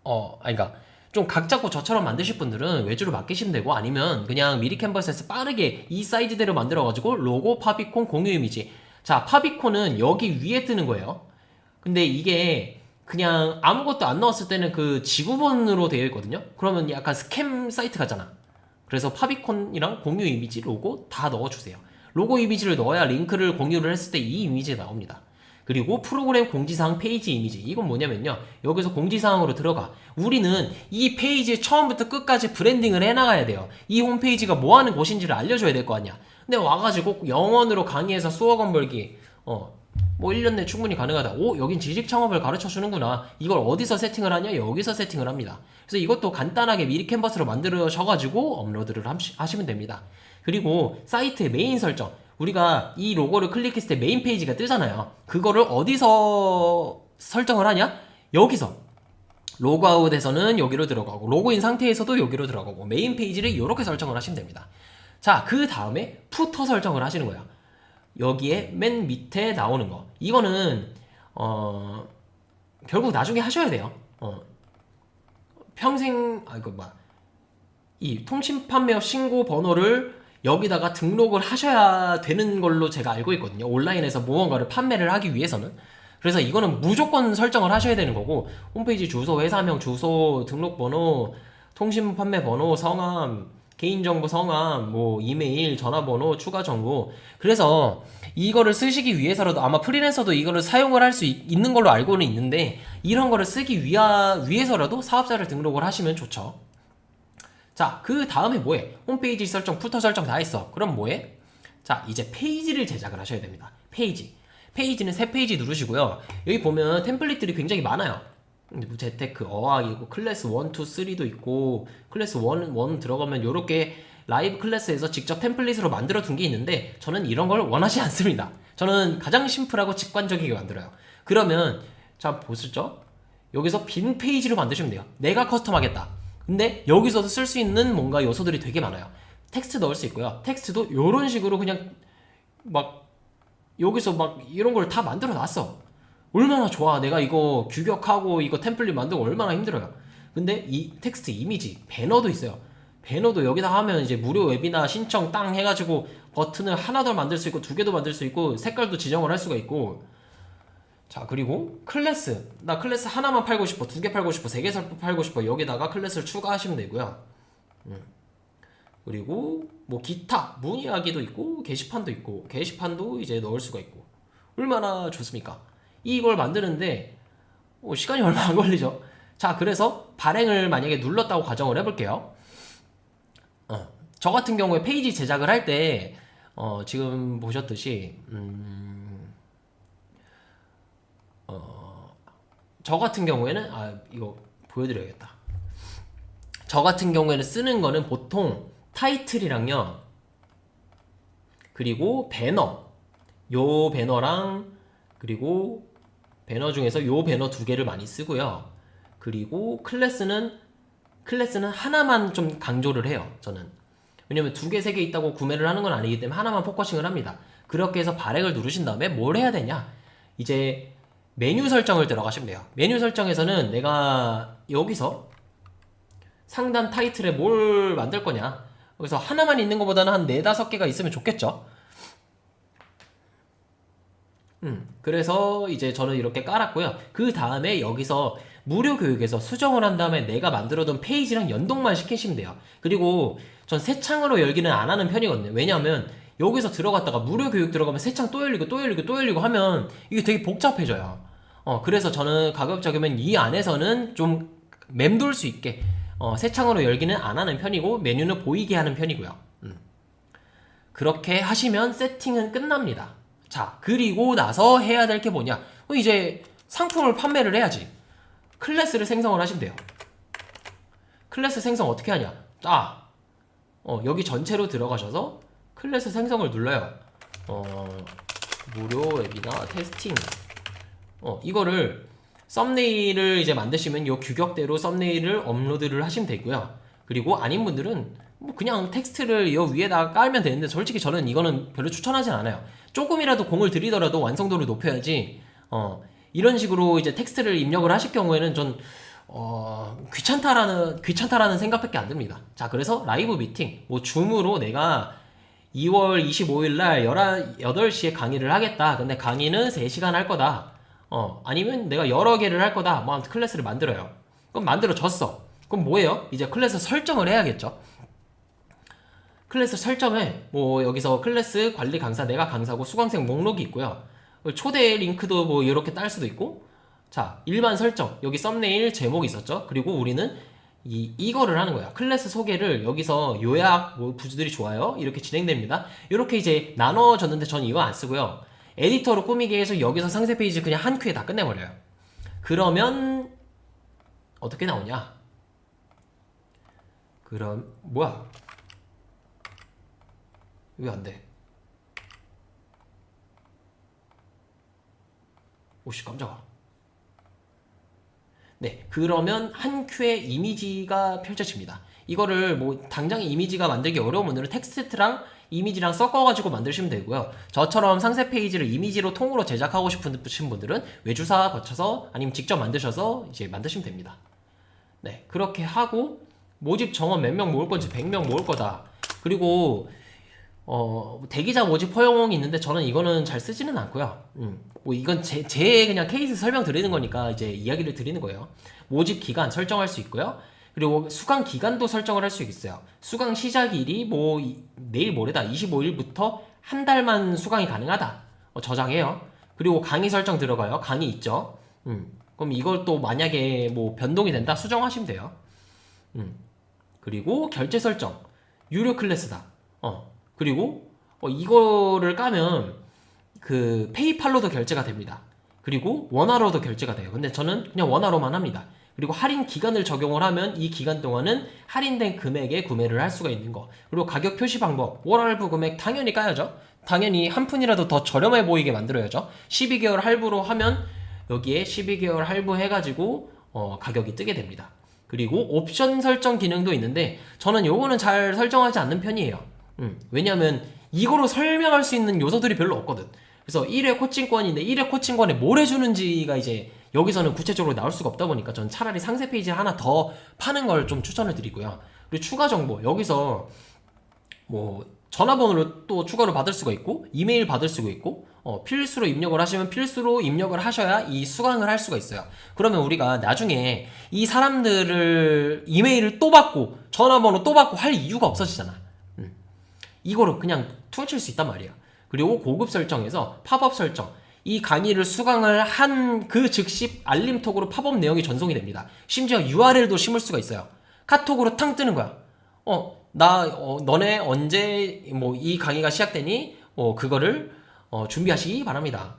그러니까 좀 각 잡고 저처럼 만드실 분들은 외주로 맡기시면 되고 아니면 그냥 미리 캔버스에서 빠르게 이 사이즈대로 만들어가지고 로고, 파비콘, 공유 이미지. 자, 파비콘은 여기 위에 뜨는 거예요. 근데 이게 그냥 아무것도 안 넣었을 때는 그 지구본으로 되어 있거든요. 그러면 약간 스캠 사이트 같잖아. 그래서 파비콘이랑 공유 이미지, 로고 다 넣어주세요. 로고 이미지를 넣어야 링크를 공유를 했을 때 이 이미지가 나옵니다. 그리고 프로그램 공지사항 페이지 이미지. 이건 뭐냐면요. 여기서 공지사항으로 들어가. 우리는 이 페이지 처음부터 끝까지 브랜딩을 해나가야 돼요. 이 홈페이지가 뭐 하는 곳인지를 알려줘야 될 거 아니야. 근데 와가지고 영원으로 강의해서 수억원 벌기. 뭐 1년 내 충분히 가능하다. 여긴 지식 창업을 가르쳐 주는구나. 이걸 어디서 세팅을 하냐? 여기서 세팅을 합니다. 그래서 이것도 간단하게 미리 캔버스로 만들어셔가지고 업로드를 하시면 됩니다. 그리고 사이트의 메인 설정. 우리가 이 로고를 클릭했을 때 메인 페이지가 뜨잖아요. 그거를 어디서 설정을 하냐? 여기서 로그아웃에서는 여기로 들어가고 로그인 상태에서도 여기로 들어가고 메인 페이지를 이렇게 설정을 하시면 됩니다. 자, 그 다음에 푸터 설정을 하시는 거예요. 여기에 맨 밑에 나오는 거. 이거는 결국 나중에 하셔야 돼요. 평생 이 통신 판매업 신고 번호를 여기다가 등록을 하셔야 되는 걸로 제가 알고 있거든요. 온라인에서 무언가를 판매를 하기 위해서는. 그래서 이거는 무조건 설정을 하셔야 되는 거고 홈페이지 주소, 회사명, 주소, 등록번호, 통신 판매 번호, 성함, 개인정보 성함, 뭐 이메일, 전화번호, 추가 정보. 그래서 이거를 쓰시기 위해서라도 아마 프리랜서도 이거를 사용을 할 수 있는 걸로 알고는 있는데 이런 거를 쓰기 위해서라도 사업자를 등록을 하시면 좋죠. 자, 그 다음에 뭐해? 홈페이지 설정, 푸터 설정 다 했어. 그럼 뭐해? 자, 이제 페이지를 제작을 하셔야 됩니다. 페이지는 새 페이지 누르시고요. 여기 보면 템플릿들이 굉장히 많아요. 재테크, 어학이고 클래스 1, 2, 3도 있고 클래스 1 들어가면 요렇게 라이브 클래스에서 직접 템플릿으로 만들어 둔 게 있는데 저는 이런 걸 원하지 않습니다. 저는 가장 심플하고 직관적이게 만들어요. 그러면 자 보시죠. 여기서 빈 페이지로 만드시면 돼요. 내가 커스텀하겠다. 근데 여기서도 쓸 수 있는 뭔가 요소들이 되게 많아요. 텍스트 넣을 수 있고요. 텍스트도 이런 식으로 그냥 막 여기서 막 이런 걸 다 만들어 놨어. 얼마나 좋아. 내가 이거 규격하고 이거 템플릿 만들고 얼마나 힘들어요. 근데 이 텍스트 이미지 배너도 있어요. 배너도 여기다 하면 이제 무료 웹이나 신청 땅 해가지고 버튼을 하나 더 만들 수 있고 두 개도 만들 수 있고 색깔도 지정을 할 수가 있고. 자 그리고 클래스, 나 클래스 하나만 팔고 싶어, 두 개 팔고 싶어, 세 개 팔고 싶어, 여기다가 클래스를 추가하시면 되고요. 그리고 뭐 기타 문의하기도 있고 게시판도 있고, 게시판도 이제 넣을 수가 있고. 얼마나 좋습니까? 이걸 만드는데 시간이 얼마 안 걸리죠. 자 그래서 발행을 만약에 눌렀다고 가정을 해볼게요. 저 같은 경우에 페이지 제작을 할 때 지금 보셨듯이 저 같은 경우에는 이거 보여드려야겠다. 저 같은 경우에는 쓰는 거는 보통 타이틀이랑요, 그리고 배너, 요 배너랑, 그리고 배너 중에서 요 배너 두 개를 많이 쓰고요. 그리고 클래스는 하나만 좀 강조를 해요. 저는 왜냐면 두 개, 세 개 있다고 구매를 하는 건 아니기 때문에 하나만 포커싱을 합니다. 그렇게 해서 발행을 누르신 다음에 뭘 해야 되냐, 이제 메뉴 설정을 들어가시면 돼요. 메뉴 설정에서는 내가 여기서 상단 타이틀에 뭘 만들 거냐, 그래서 하나만 있는 것보다는 한 4, 5개가 있으면 좋겠죠. 그래서 이제 저는 이렇게 깔았고요. 그 다음에 여기서 무료 교육에서 수정을 한 다음에 내가 만들어둔 페이지랑 연동만 시키시면 돼요. 그리고 전 새 창으로 열기는 안 하는 편이거든요. 왜냐하면 여기서 들어갔다가 무료 교육 들어가면 새 창 또 열리고 또 열리고 또 열리고 하면 이게 되게 복잡해져요. 그래서 저는 가급적이면 이 안에서는 좀 맴돌 수 있게 새 창으로 열기는 안 하는 편이고 메뉴는 보이게 하는 편이고요. 그렇게 하시면 세팅은 끝납니다. 자 그리고 나서 해야 될 게 뭐냐, 이제 상품을 판매를 해야지. 클래스를 생성을 하시면 돼요. 클래스 생성 어떻게 하냐, 여기 전체로 들어가셔서 클래스 생성을 눌러요. 무료 웹이나 테스팅, 이거를 썸네일을 이제 만드시면 이 규격대로 썸네일을 업로드를 하시면 되고요. 그리고 아닌 분들은 뭐 그냥 텍스트를 이 위에다가 깔면 되는데, 솔직히 저는 이거는 별로 추천하진 않아요. 조금이라도 공을 들이더라도 완성도를 높여야지. 이런 식으로 이제 텍스트를 입력을 하실 경우에는 전 귀찮다라는 생각밖에 안 듭니다. 자 그래서 라이브 미팅, 뭐 줌으로 내가 2월 25일 날 8시에 강의를 하겠다. 근데 강의는 3시간 할 거다. 아니면 내가 여러 개를 할 거다. 뭐 아무튼 클래스를 만들어요. 그럼 만들어졌어. 그럼 뭐예요? 이제 클래스 설정을 해야겠죠. 클래스 설정에 뭐 여기서 클래스 관리 강사, 내가 강사고 수강생 목록이 있고요. 초대 링크도 뭐 이렇게 딸 수도 있고. 자 일반 설정, 여기 썸네일 제목이 있었죠. 그리고 우리는 이거를 하는 거야. 클래스 소개를 여기서 요약, 뭐 부주들이 좋아요, 이렇게 진행됩니다. 이렇게 이제 나눠졌는데 전 이거 안 쓰고요. 에디터로 꾸미게 해서 여기서 상세 페이지 그냥 한 큐에 다 끝내버려요. 그러면 어떻게 나오냐, 그럼 뭐야, 왜 안 돼? 오씨 깜짝아. 네, 그러면 한 큐에 이미지가 펼쳐집니다. 이거를 뭐 당장 이미지가 만들기 어려운 분들은 텍스트랑 이미지랑 섞어가지고 만드시면 되고요. 저처럼 상세 페이지를 이미지로 통으로 제작하고 싶으신 분들은 외주사 거쳐서 아니면 직접 만드셔서 이제 만드시면 됩니다. 네, 그렇게 하고 모집 정원 몇 명 모을 건지 100명 모을 거다. 그리고 대기자 모집 허용이 있는데 저는 이거는 잘 쓰지는 않고요. 뭐 이건 제 그냥 케이스 설명 드리는 거니까 이제 이야기를 드리는 거예요. 모집 기간 설정할 수 있고요. 그리고 수강 기간도 설정을 할 수 있어요. 수강 시작일이 뭐 내일 모레다, 25일부터 한 달만 수강이 가능하다. 저장해요. 그리고 강의 설정 들어가요. 강의 있죠. 그럼 이걸 또 만약에 뭐 변동이 된다, 수정하시면 돼요. 그리고 결제 설정, 유료 클래스다. 그리고 이거를 까면 그 페이팔로도 결제가 됩니다. 그리고 원화로도 결제가 돼요. 근데 저는 그냥 원화로만 합니다. 그리고 할인 기간을 적용을 하면 이 기간 동안은 할인된 금액에 구매를 할 수가 있는 거. 그리고 가격 표시 방법, 월할부 금액 당연히 까야죠. 당연히 한 푼이라도 더 저렴해 보이게 만들어야죠. 12개월 할부로 하면 여기에 12개월 할부 해가지고 가격이 뜨게 됩니다. 그리고 옵션 설정 기능도 있는데 저는 요거는 잘 설정하지 않는 편이에요. 왜냐면 이거로 설명할 수 있는 요소들이 별로 없거든. 그래서 1회 코칭권인데 1회 코칭권에 뭘 해주는지가 이제 여기서는 구체적으로 나올 수가 없다 보니까 전 차라리 상세 페이지 하나 더 파는 걸 좀 추천을 드리고요. 그리고 추가 정보 여기서 뭐 전화번호를 또 추가로 받을 수가 있고 이메일 받을 수가 있고 필수로 입력을 하시면 필수로 입력을 하셔야 이 수강을 할 수가 있어요. 그러면 우리가 나중에 이 사람들을 이메일을 또 받고 전화번호 또 받고 할 이유가 없어지잖아. 이거를 그냥 퉁칠 수 있단 말이야. 그리고 고급 설정에서 팝업 설정, 이 강의를 수강을 한 그 즉시 알림톡으로 팝업 내용이 전송이 됩니다. 심지어 URL도 심을 수가 있어요. 카톡으로 탕 뜨는 거야. 너네 언제 뭐 이 강의가 시작되니 그거를 준비하시기 바랍니다.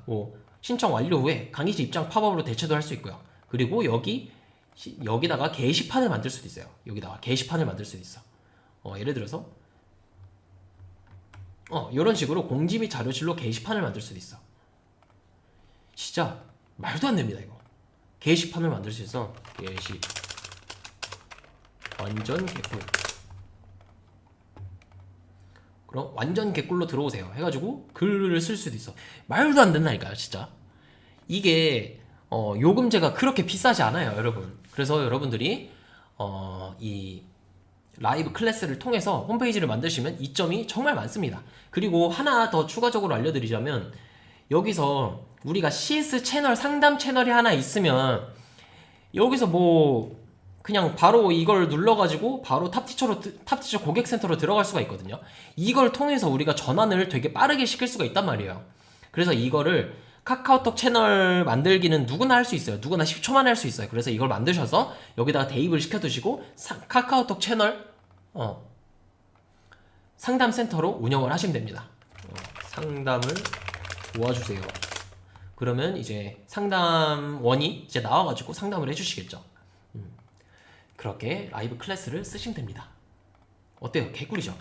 신청 완료 후에 강의지 입장 팝업으로 대체도 할 수 있고요. 그리고 여기다가 게시판을 만들 수도 있어요. 여기다가 게시판을 만들 수도 있어. 예를 들어서 이런 식으로 공지 및 자료실로 게시판을 만들 수도 있어. 진짜 말도 안 됩니다 이거. 게시판을 만들 수 있어. 완전 개꿀. 그럼 완전 개꿀로 들어오세요 해가지고 글을 쓸 수도 있어. 말도 안 된다니까요 진짜. 이게 요금제가 그렇게 비싸지 않아요 여러분. 그래서 여러분들이 이 라이브 클래스를 통해서 홈페이지를 만드시면 이점이 정말 많습니다. 그리고 하나 더 추가적으로 알려드리자면 여기서 우리가 CS 채널 상담 채널이 하나 있으면 여기서 뭐 그냥 바로 이걸 눌러가지고 바로 탑티처 고객센터로 들어갈 수가 있거든요. 이걸 통해서 우리가 전환을 되게 빠르게 시킬 수가 있단 말이에요. 그래서 이거를 카카오톡 채널 만들기는 누구나 할 수 있어요. 누구나 10초 만에 할 수 있어요. 그래서 이걸 만드셔서 여기다가 대입을 시켜두시고 카카오톡 채널 상담센터로 운영을 하시면 됩니다. 상담을 도와주세요. 그러면 이제 상담원이 이제 나와가지고 상담을 해주시겠죠. 그렇게 라이브 클래스를 쓰시면 됩니다. 어때요? 개꿀이죠?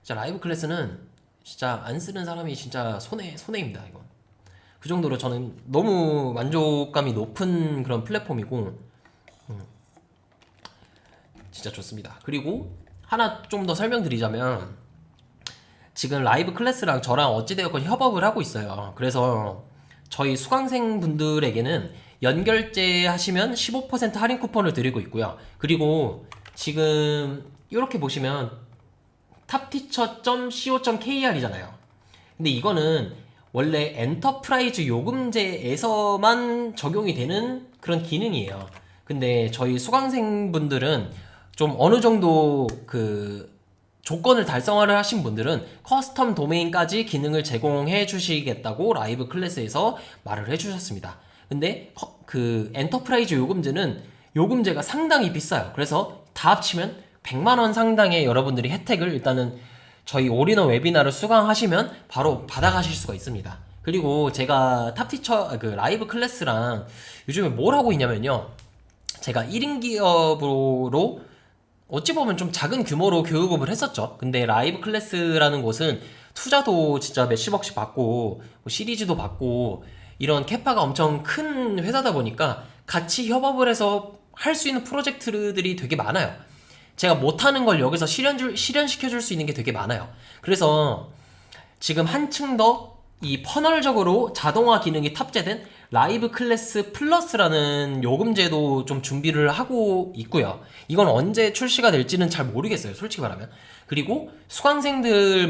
진짜 라이브 클래스는 진짜 안 쓰는 사람이 진짜 손해입니다. 이건. 그 정도로 저는 너무 만족감이 높은 그런 플랫폼이고 진짜 좋습니다. 그리고 하나 좀 더 설명드리자면 지금 라이브 클래스랑 저랑 어찌되었건 협업을 하고 있어요. 그래서 저희 수강생 분들에게는 연결제 하시면 15% 할인 쿠폰을 드리고 있고요. 그리고 지금 이렇게 보시면 탑티처.co.kr이잖아요. 근데 이거는 원래 엔터프라이즈 요금제에서만 적용이 되는 그런 기능이에요. 근데 저희 수강생분들은 좀 어느 정도 그 조건을 달성을 하신 분들은 커스텀 도메인까지 기능을 제공해 주시겠다고 라이브 클래스에서 말을 해 주셨습니다. 근데 그 엔터프라이즈 요금제가 상당히 비싸요. 그래서 다 합치면 100만원 상당의 여러분들이 혜택을 일단은 저희 올인원 웨비나를 수강하시면 바로 받아가실 수가 있습니다. 그리고 제가 탑티처 그 라이브 클래스랑 요즘에 뭘 하고 있냐면요. 제가 1인 기업으로 어찌 보면 좀 작은 규모로 교육업을 했었죠. 근데 라이브 클래스라는 곳은 투자도 진짜 몇십억씩 받고 뭐 시리즈도 받고 이런 캐파가 엄청 큰 회사다 보니까 같이 협업을 해서 할 수 있는 프로젝트들이 되게 많아요. 제가 못하는 걸 여기서 실현시켜줄 수 있는 게 되게 많아요. 그래서 지금 한층 더 이 퍼널적으로 자동화 기능이 탑재된 라이브 클래스 플러스라는 요금제도 좀 준비를 하고 있고요. 이건 언제 출시가 될지는 잘 모르겠어요. 솔직히 말하면. 그리고 수강생들을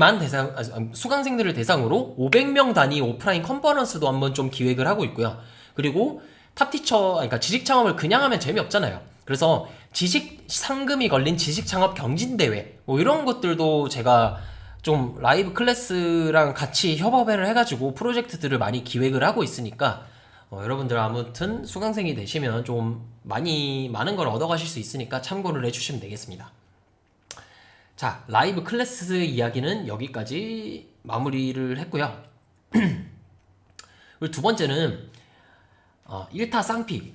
대상으로 500명 단위 오프라인 컨퍼런스도 한번 좀 기획을 하고 있고요. 그리고 그러니까 지식 창업을 그냥 하면 재미없잖아요. 그래서 지식 상금이 걸린 지식 창업 경진대회 뭐 이런 것들도 제가 좀 라이브 클래스랑 같이 협업을 해가지고 프로젝트들을 많이 기획을 하고 있으니까 여러분들 아무튼 수강생이 되시면 좀 많은 걸 얻어가실 수 있으니까 참고를 해주시면 되겠습니다. 자, 라이브 클래스 이야기는 여기까지 마무리를 했고요. 그리고 두 번째는 1타 쌍피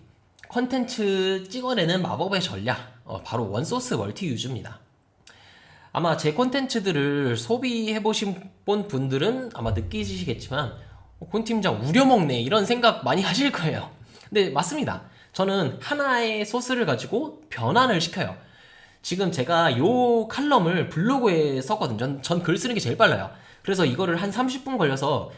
컨텐츠 찍어내는 마법의 전략, 바로 원소스 멀티 유즈입니다. 아마 제 콘텐츠들을 소비해보신 분들은 아마 느끼시겠지만 권 팀장 우려먹네 이런 생각 많이 하실 거예요. 근데 맞습니다. 저는 하나의 소스를 가지고 변환을 시켜요. 지금 제가 요 칼럼을 블로그에 썼거든요. 전 글 쓰는 게 제일 빨라요. 그래서 이거를 한 30분 걸려서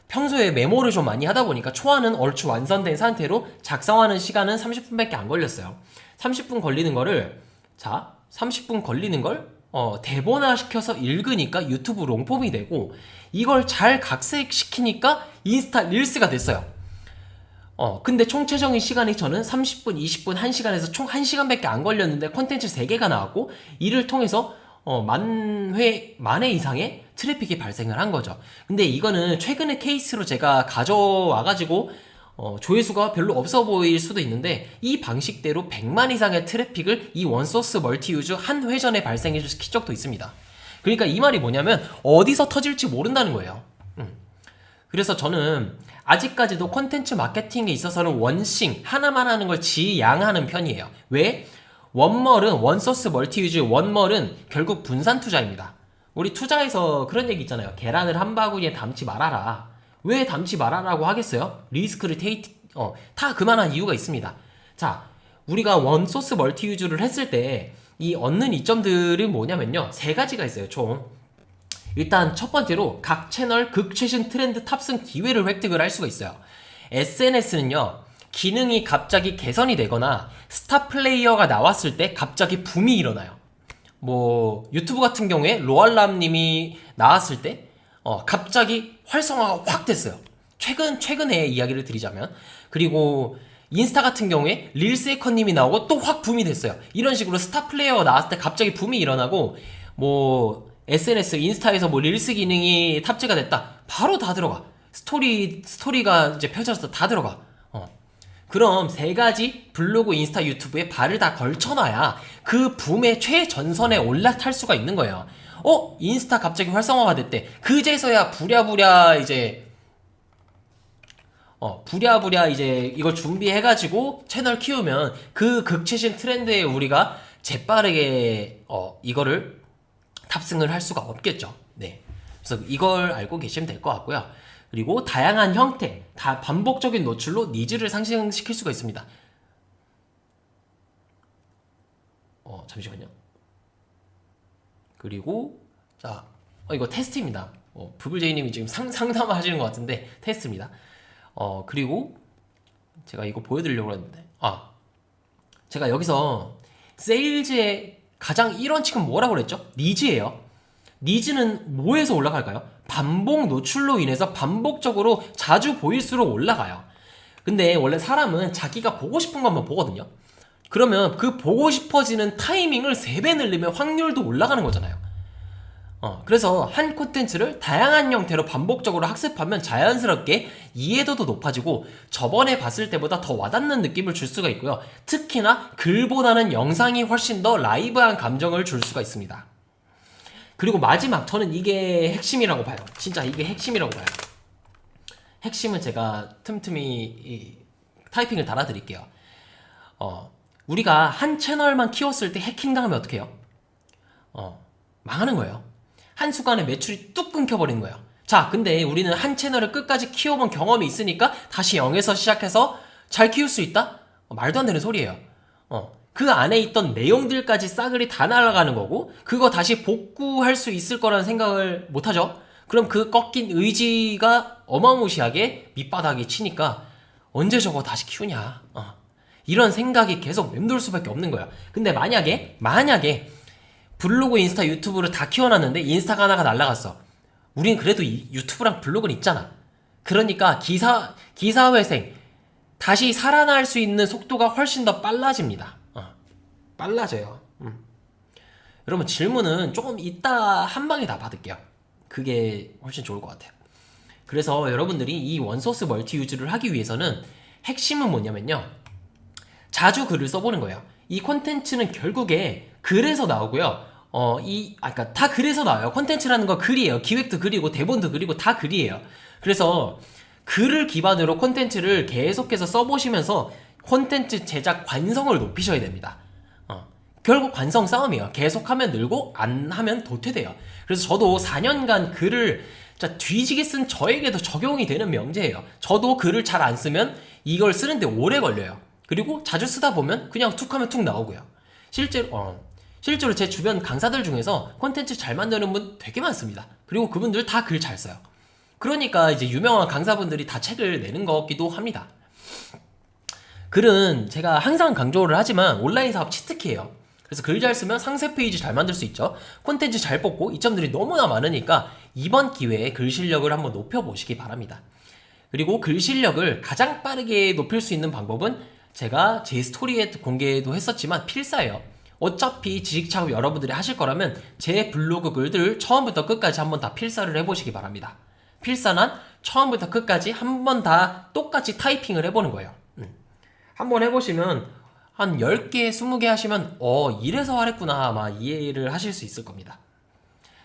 평소에 메모를 좀 많이 하다 보니까 초안은 얼추 완성된 상태로 작성하는 시간은 30분밖에 안 걸렸어요. 30분 걸리는 거를 30분 걸리는 걸 대본화 시켜서 읽으니까 유튜브 롱폼이 되고 이걸 잘 각색시키니까 인스타 릴스가 됐어요. 근데 총 최종의 시간이 저는 30분, 20분, 1시간에서 총 1시간밖에 안 걸렸는데 콘텐츠 3개가 나왔고 이를 통해서 만회 이상의 트래픽이 발생을 한 거죠. 근데 이거는 최근의 케이스로 제가 가져와가지고 조회수가 별로 없어 보일 수도 있는데 이 방식대로 100만 이상의 트래픽을 이 원소스 멀티 유즈 한 회전에 발생시킨 적도 있습니다. 그러니까 이 말이 뭐냐면 어디서 터질지 모른다는 거예요. 그래서 저는 아직까지도 콘텐츠 마케팅에 있어서는 원싱 하나만 하는 걸 지양하는 편이에요. 왜? 원소스 멀티 유즈 원멀은 결국 분산 투자입니다. 우리 투자에서 그런 얘기 있잖아요. 계란을 한 바구니에 담지 말아라. 왜 담지 말아라고 하겠어요? 리스크를 다 그만한 이유가 있습니다. 자, 우리가 원소스 멀티 유즈를 했을 때 이 얻는 이점들이 뭐냐면요. 3가지가 있어요, 총. 일단 첫 번째로 각 채널 극최신 트렌드 탑승 기회를 획득을 할 수가 있어요. SNS는요. 기능이 갑자기 개선이 되거나 스타 플레이어가 나왔을 때 갑자기 붐이 일어나요. 뭐 유튜브 같은 경우에 로알람님이 나왔을 때 갑자기 활성화가 확 됐어요. 최근의 이야기를 드리자면. 그리고 인스타 같은 경우에 릴세이커님이 나오고 또 확 붐이 됐어요. 이런 식으로 스타 플레이어가 나왔을 때 갑자기 붐이 일어나고 뭐 SNS, 인스타에서 뭐 릴스 기능이 탑재가 됐다. 바로 다 들어가. 스토리가 이제 펼쳐져서 다 들어가. 그럼 3가지 블로그, 인스타, 유튜브에 발을 다 걸쳐놔야 그 붐의 최전선에 올라탈 수가 있는 거예요. 인스타 갑자기 활성화가 됐대. 그제서야 부랴부랴 이제 이걸 준비해가지고 채널 키우면 그 극최신 트렌드에 우리가 재빠르게 이거를 탑승을 할 수가 없겠죠. 네. 그래서 이걸 알고 계시면 될 것 같고요. 그리고 다양한 형태, 반복적인 노출로 니즈를 상승시킬 수가 있습니다. 잠시만요. 그리고 자, 이거 테스트입니다. 부블제이님이 지금 상담을 하시는 것 같은데 테스트입니다. 그리고 제가 이거 보여드리려고 했는데 제가 여기서 세일즈의 가장 1원칙은 뭐라고 그랬죠? 니즈예요. 니즈는 뭐에서 올라갈까요? 반복 노출로 인해서 반복적으로 자주 보일수록 올라가요. 근데 원래 사람은 자기가 보고 싶은 것만 보거든요. 그러면 그 보고 싶어지는 타이밍을 3배 늘리면 확률도 올라가는 거잖아요. 그래서 한 콘텐츠를 다양한 형태로 반복적으로 학습하면 자연스럽게 이해도도 높아지고 저번에 봤을 때보다 더 와닿는 느낌을 줄 수가 있고요. 특히나 글보다는 영상이 훨씬 더 라이브한 감정을 줄 수가 있습니다. 그리고 마지막, 저는 이게 핵심이라고 봐요. 진짜 이게 핵심이라고 봐요. 핵심은 제가 틈틈이 타이핑을 달아드릴게요. 우리가 한 채널만 키웠을 때 해킹당하면 어떻게 해요? 망하는 거예요. 한순간에 매출이 뚝 끊겨버리는 거예요. 자, 근데 우리는 한 채널을 끝까지 키워본 경험이 있으니까 다시 0에서 시작해서 잘 키울 수 있다? 말도 안 되는 소리예요. 그 안에 있던 내용들까지 싸그리 다 날아가는 거고 그거 다시 복구할 수 있을 거라는 생각을 못하죠. 그럼 그 꺾인 의지가 어마무시하게 밑바닥에 치니까 언제 저거 다시 키우냐, 이런 생각이 계속 맴돌 수밖에 없는 거야. 근데 만약에 블로그, 인스타, 유튜브를 다 키워놨는데 인스타가 하나가 날라갔어. 우린 그래도 유튜브랑 블로그는 있잖아. 그러니까 기사 회생 다시 살아날 수 있는 속도가 훨씬 더 빨라집니다. 빨라져요. 여러분, 질문은 조금 이따 한 방에 다 받을게요. 그게 훨씬 좋을 것 같아요. 그래서 여러분들이 이 원소스 멀티 유즈를 하기 위해서는 핵심은 뭐냐면요, 자주 글을 써보는 거예요. 이 콘텐츠는 결국에 글에서 나오고요. 그러니까 다 글에서 나와요. 콘텐츠라는 건 글이에요. 기획도 글이고 대본도 글이고 다 글이에요. 그래서 글을 기반으로 콘텐츠를 계속해서 써보시면서 콘텐츠 제작 관성을 높이셔야 됩니다. 결국 관성 싸움이에요. 계속하면 늘고 안 하면 도태돼요. 그래서 저도 4년간 글을 진짜 뒤지게 쓴 저에게도 적용이 되는 명제예요. 저도 글을 잘 안 쓰면 이걸 쓰는데 오래 걸려요. 그리고 자주 쓰다 보면 그냥 툭 하면 툭 나오고요. 실제로 제 주변 강사들 중에서 콘텐츠 잘 만드는 분 되게 많습니다. 그리고 그분들 다 글 잘 써요. 그러니까 이제 유명한 강사분들이 다 책을 내는 거기도 합니다. 글은 제가 항상 강조를 하지만 온라인 사업 치트키예요. 그래서 글 잘 쓰면 상세 페이지 잘 만들 수 있죠. 콘텐츠 잘 뽑고 이점들이 너무나 많으니까 이번 기회에 글 실력을 한번 높여보시기 바랍니다. 그리고 글 실력을 가장 빠르게 높일 수 있는 방법은 제가 제 스토리에 공개도 했었지만 필사예요. 어차피 지식 창업 여러분들이 하실 거라면 제 블로그 글들을 처음부터 끝까지 한번 다 필사를 해보시기 바랍니다. 필사난 처음부터 끝까지 한번 다 똑같이 타이핑을 해보는 거예요. 한번 해보시면 한 10개, 20개 하시면 이래서 하랬구나 아마 이해를 하실 수 있을 겁니다.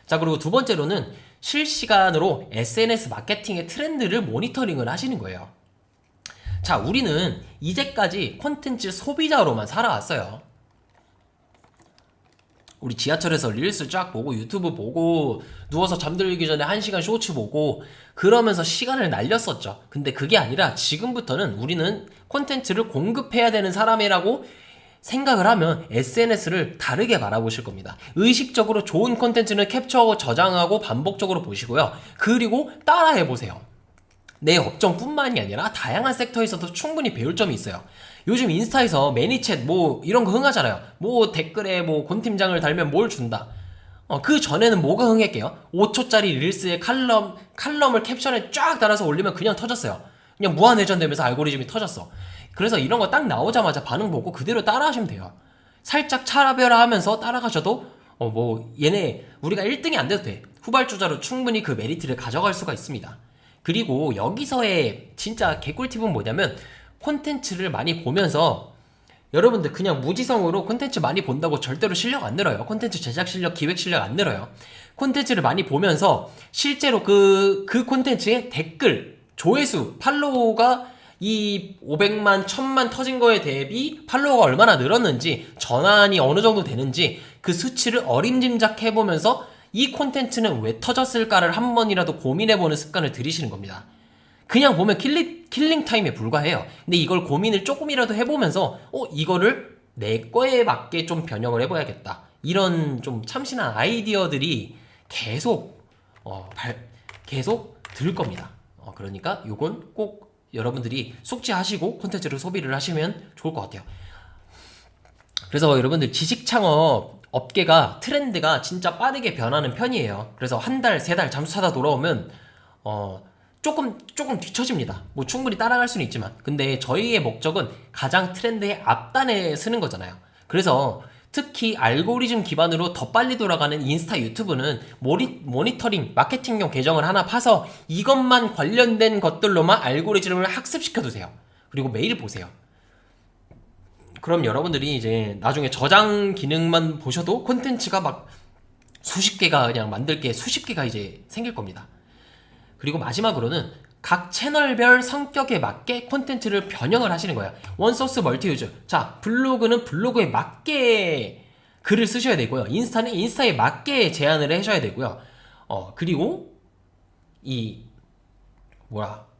자, 그리고 두 번째로는 실시간으로 SNS 마케팅의 트렌드를 모니터링을 하시는 거예요. 자, 우리는 이제까지 콘텐츠 소비자로만 살아왔어요. 우리 지하철에서 릴스 쫙 보고 유튜브 보고 누워서 잠들기 전에 1시간 쇼츠 보고 그러면서 시간을 날렸었죠. 근데 그게 아니라 지금부터는 우리는 콘텐츠를 공급해야 되는 사람이라고 생각을 하면 SNS를 다르게 바라보실 겁니다. 의식적으로 좋은 콘텐츠는 캡처하고 저장하고 반복적으로 보시고요. 그리고 따라해보세요. 내 업종뿐만이 아니라 다양한 섹터에서도 충분히 배울 점이 있어요. 요즘 인스타에서 매니챗 뭐 이런 거 흥하잖아요. 뭐 댓글에 뭐 권 팀장을 달면 뭘 준다. 그 전에는 뭐가 흥했게요? 5초짜리 릴스에 칼럼을 캡션에 쫙 달아서 올리면 그냥 터졌어요. 그냥 무한회전되면서 알고리즘이 터졌어. 그래서 이런 거 딱 나오자마자 반응 보고 그대로 따라 하시면 돼요. 살짝 차별화하면서 따라가셔도 뭐 얘네 우리가 1등이 안 돼도 돼. 후발주자로 충분히 그 메리트를 가져갈 수가 있습니다. 그리고 여기서의 진짜 개꿀팁은 뭐냐면 콘텐츠를 많이 보면서 여러분들 그냥 무지성으로 콘텐츠 많이 본다고 절대로 실력 안 늘어요. 콘텐츠 제작 실력, 기획 실력 안 늘어요. 콘텐츠를 많이 보면서 실제로 그 콘텐츠의 댓글, 조회수, 팔로워가 이 500만, 1000만 터진 거에 대비 팔로워가 얼마나 늘었는지, 전환이 어느 정도 되는지 그 수치를 어림짐작해보면서 이 콘텐츠는 왜 터졌을까를 한 번이라도 고민해보는 습관을 들이시는 겁니다. 그냥 보면 킬링 타임에 불과해요. 근데 이걸 고민을 조금이라도 해보면서 이거를 내 거에 맞게 좀 변형을 해봐야겠다. 이런 좀 참신한 아이디어들이 계속 계속 들 겁니다. 그러니까 요건 꼭 여러분들이 숙지하시고 콘텐츠를 소비를 하시면 좋을 것 같아요. 그래서 여러분들 지식 창업 업계가 트렌드가 진짜 빠르게 변하는 편이에요. 그래서 한 달, 세 달 잠수타다 돌아오면 조금 뒤처집니다. 뭐 충분히 따라갈 수는 있지만 근데 저희의 목적은 가장 트렌드의 앞단에 서는 거잖아요. 그래서 특히 알고리즘 기반으로 더 빨리 돌아가는 인스타 유튜브는 모니터링 마케팅용 계정을 하나 파서 이것만 관련된 것들로만 알고리즘을 학습시켜 두세요. 그리고 매일 보세요. 그럼 여러분들이 이제 나중에 저장 기능만 보셔도 콘텐츠가 막 수십 개가 그냥 만들 게 수십 개가 이제 생길 겁니다. 그리고 마지막으로는 각 채널별 성격에 맞게 콘텐츠를 변형을 하시는 거예요. 원소스 멀티유즈. 자, 블로그는 블로그에 맞게 글을 쓰셔야 되고요. 인스타는 인스타에 맞게 제안을 하셔야 되고요. 그리고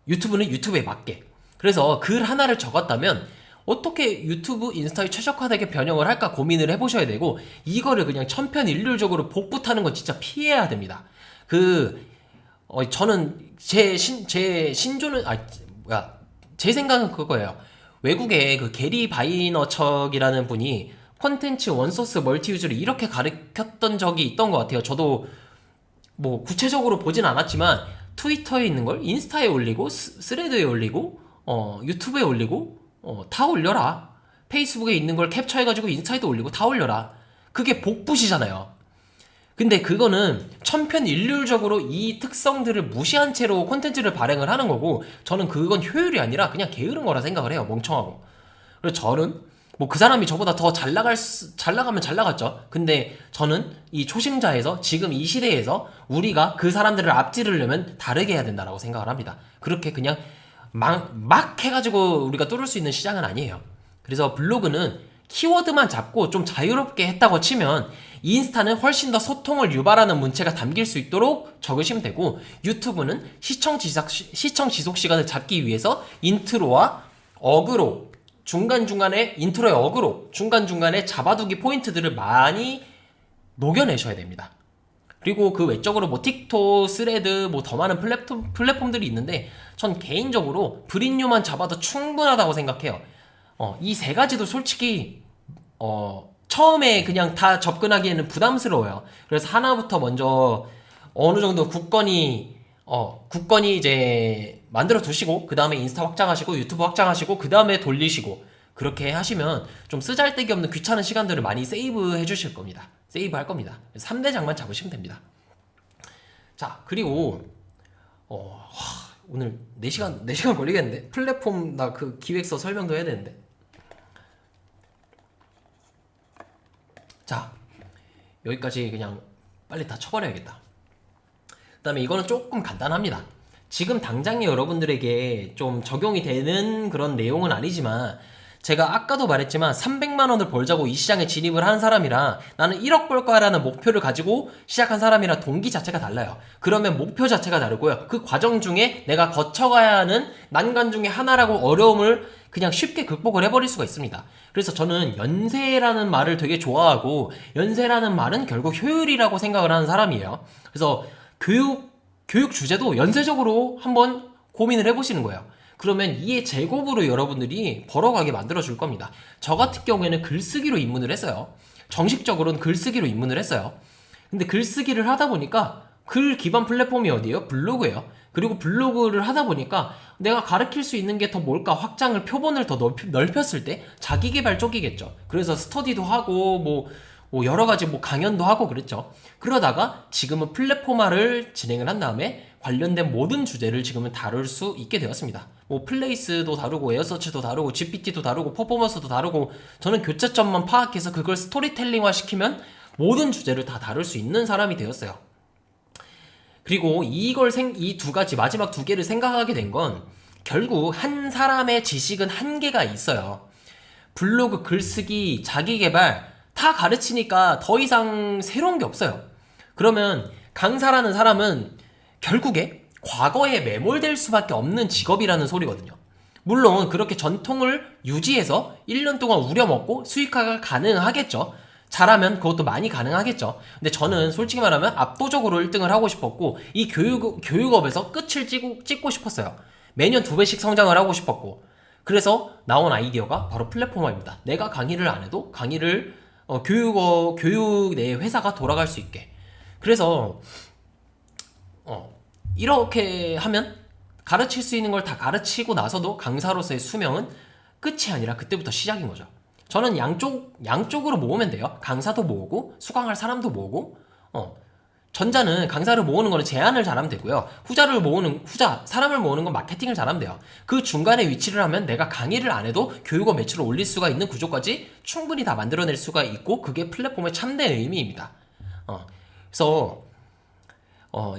유튜브는 유튜브에 맞게. 그래서 글 하나를 적었다면 어떻게 유튜브, 인스타에 최적화되게 변형을 할까 고민을 해보셔야 되고 이거를 그냥 천편일률적으로 복붙하는 건 진짜 피해야 됩니다. 저는 제 생각은 그거예요. 외국의 그 게리 바이너척이라는 분이 콘텐츠 원소스 멀티유즈를 이렇게 가르쳤던 적이 있던 것 같아요. 저도 뭐 구체적으로 보진 않았지만 트위터에 있는 걸 인스타에 올리고 스레드에 올리고 유튜브에 올리고 다 올려라. 페이스북에 있는 걸 캡처해가지고 인스타에도 올리고 다 올려라. 그게 복붙이잖아요. 근데 그거는 천편일률적으로 이 특성들을 무시한 채로 콘텐츠를 발행을 하는 거고 저는 그건 효율이 아니라 그냥 게으른 거라 생각을 해요. 멍청하고. 그래서 저는 뭐 그 사람이 저보다 더 잘 나가면 잘 나갔죠. 근데 저는 이 초심자에서 지금 이 시대에서 우리가 그 사람들을 앞지르려면 다르게 해야 된다라고 생각을 합니다. 그렇게 그냥 막 해가지고 우리가 뚫을 수 있는 시장은 아니에요. 그래서 블로그는 키워드만 잡고 좀 자유롭게 했다고 치면 인스타는 훨씬 더 소통을 유발하는 문체가 담길 수 있도록 적으시면 되고, 유튜브는 시청 지속 시간을 잡기 위해서 인트로와 어그로, 중간중간에 인트로의 어그로, 중간중간에 잡아두기 포인트들을 많이 녹여내셔야 됩니다. 그리고 그 외적으로 뭐 틱톡, 스레드, 뭐 더 많은 플랫폼들이 있는데, 전 개인적으로 브릿뉴만 잡아도 충분하다고 생각해요. 이 세 가지도 솔직히 처음에 그냥 다 접근하기에는 부담스러워요. 그래서 하나부터 먼저 어느 정도 굳건히 이제 만들어 두시고, 그 다음에 인스타 확장하시고 유튜브 확장하시고 그 다음에 돌리시고, 그렇게 하시면 좀 쓰잘데기 없는 귀찮은 시간들을 많이 세이브 해주실 겁니다. 세이브 할 겁니다. 3대장만 잡으시면 됩니다. 자, 그리고 오늘 4시간 걸리겠는데? 플랫폼 나 그 기획서 설명도 해야 되는데. 자, 여기까지 그냥 빨리 다 쳐버려야겠다. 그 다음에 이거는 조금 간단합니다. 지금 당장에 여러분들에게 좀 적용이 되는 그런 내용은 아니지만, 제가 아까도 말했지만 300만 원을 벌자고 이 시장에 진입을 한 사람이랑 나는 1억 벌 거야라는 목표를 가지고 시작한 사람이랑 동기 자체가 달라요. 그러면 목표 자체가 다르고요. 그 과정 중에 내가 거쳐가야 하는 난관 중에 하나라고 어려움을 그냥 쉽게 극복을 해버릴 수가 있습니다. 그래서 저는 연세라는 말을 되게 좋아하고, 연세라는 말은 결국 효율이라고 생각을 하는 사람이에요. 그래서 교육 주제도 연세적으로 한번 고민을 해보시는 거예요. 그러면 이에 제곱으로 여러분들이 벌어가게 만들어 줄 겁니다. 저 같은 경우에는 글쓰기로 입문을 했어요. 정식적으로는 글쓰기로 입문을 했어요. 근데 글쓰기를 하다 보니까 글 기반 플랫폼이 어디예요? 블로그예요. 그리고 블로그를 하다 보니까 내가 가르칠 수 있는 게 더 뭘까? 확장을, 표본을 더 넓혔을 때 자기개발 쪽이겠죠. 그래서 스터디도 하고 뭐 여러 가지 뭐 강연도 하고 그랬죠. 그러다가 지금은 플랫폼화를 진행을 한 다음에 관련된 모든 주제를 지금은 다룰 수 있게 되었습니다. 뭐 플레이스도 다루고 에어서치도 다루고 GPT도 다루고 퍼포먼스도 다루고, 저는 교차점만 파악해서 그걸 스토리텔링화 시키면 모든 주제를 다 다룰 수 있는 사람이 되었어요. 그리고 이 두 가지, 마지막 두 개를 생각하게 된 건 결국 한 사람의 지식은 한계가 있어요. 블로그, 글쓰기, 자기개발 다 가르치니까 더 이상 새로운 게 없어요. 그러면 강사라는 사람은 결국에 과거에 매몰될 수밖에 없는 직업이라는 소리거든요. 물론 그렇게 전통을 유지해서 1년 동안 우려먹고 수익화가 가능하겠죠. 잘하면 그것도 많이 가능하겠죠. 근데 저는 솔직히 말하면 압도적으로 1등을 하고 싶었고, 이 교육업에서 끝을 찍고 싶었어요. 매년 2배씩 성장을 하고 싶었고, 그래서 나온 아이디어가 바로 플랫폼화입니다. 내가 강의를 안 해도 강의를 교육 내 회사가 돌아갈 수 있게. 그래서 이렇게 하면 가르칠 수 있는 걸 다 가르치고 나서도 강사로서의 수명은 끝이 아니라 그때부터 시작인 거죠. 저는 양쪽으로 모으면 돼요. 강사도 모으고 수강할 사람도 모으고. 전자는 강사를 모으는 거는 제안을 잘하면 되고요. 사람을 모으는 건 마케팅을 잘하면 돼요. 그 중간에 위치를 하면 내가 강의를 안 해도 교육업 매출을 올릴 수가 있는 구조까지 충분히 다 만들어낼 수가 있고, 그게 플랫폼의 참된 의미입니다. 그래서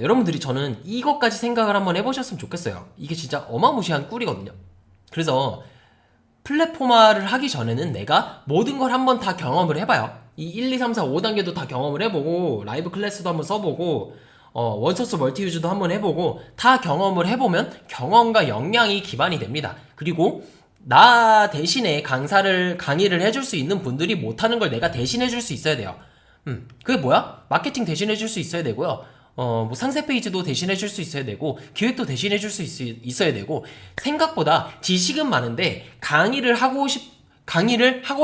여러분들이, 저는 이것까지 생각을 한번 해보셨으면 좋겠어요. 이게 진짜 어마무시한 꿀이거든요. 그래서 플랫폼화를 하기 전에는 내가 모든 걸 한번 다 경험을 해봐요. 이 1, 2, 3, 4, 5단계도 다 경험을 해보고, 라이브 클래스도 한번 써보고, 원소스 멀티유즈도 한번 해보고, 다 경험을 해보면 경험과 역량이 기반이 됩니다. 그리고 나 대신에 강의를 해줄 수 있는 분들이 못하는 걸 내가 대신해줄 수 있어야 돼요. 그게 뭐야? 마케팅 대신해줄 수 있어야 되고요. 뭐 상세 페이지도 대신해줄 수 있어야 되고, 기획도 대신해줄 수 있어야 되고, 생각보다 지식은 많은데 강의를 하고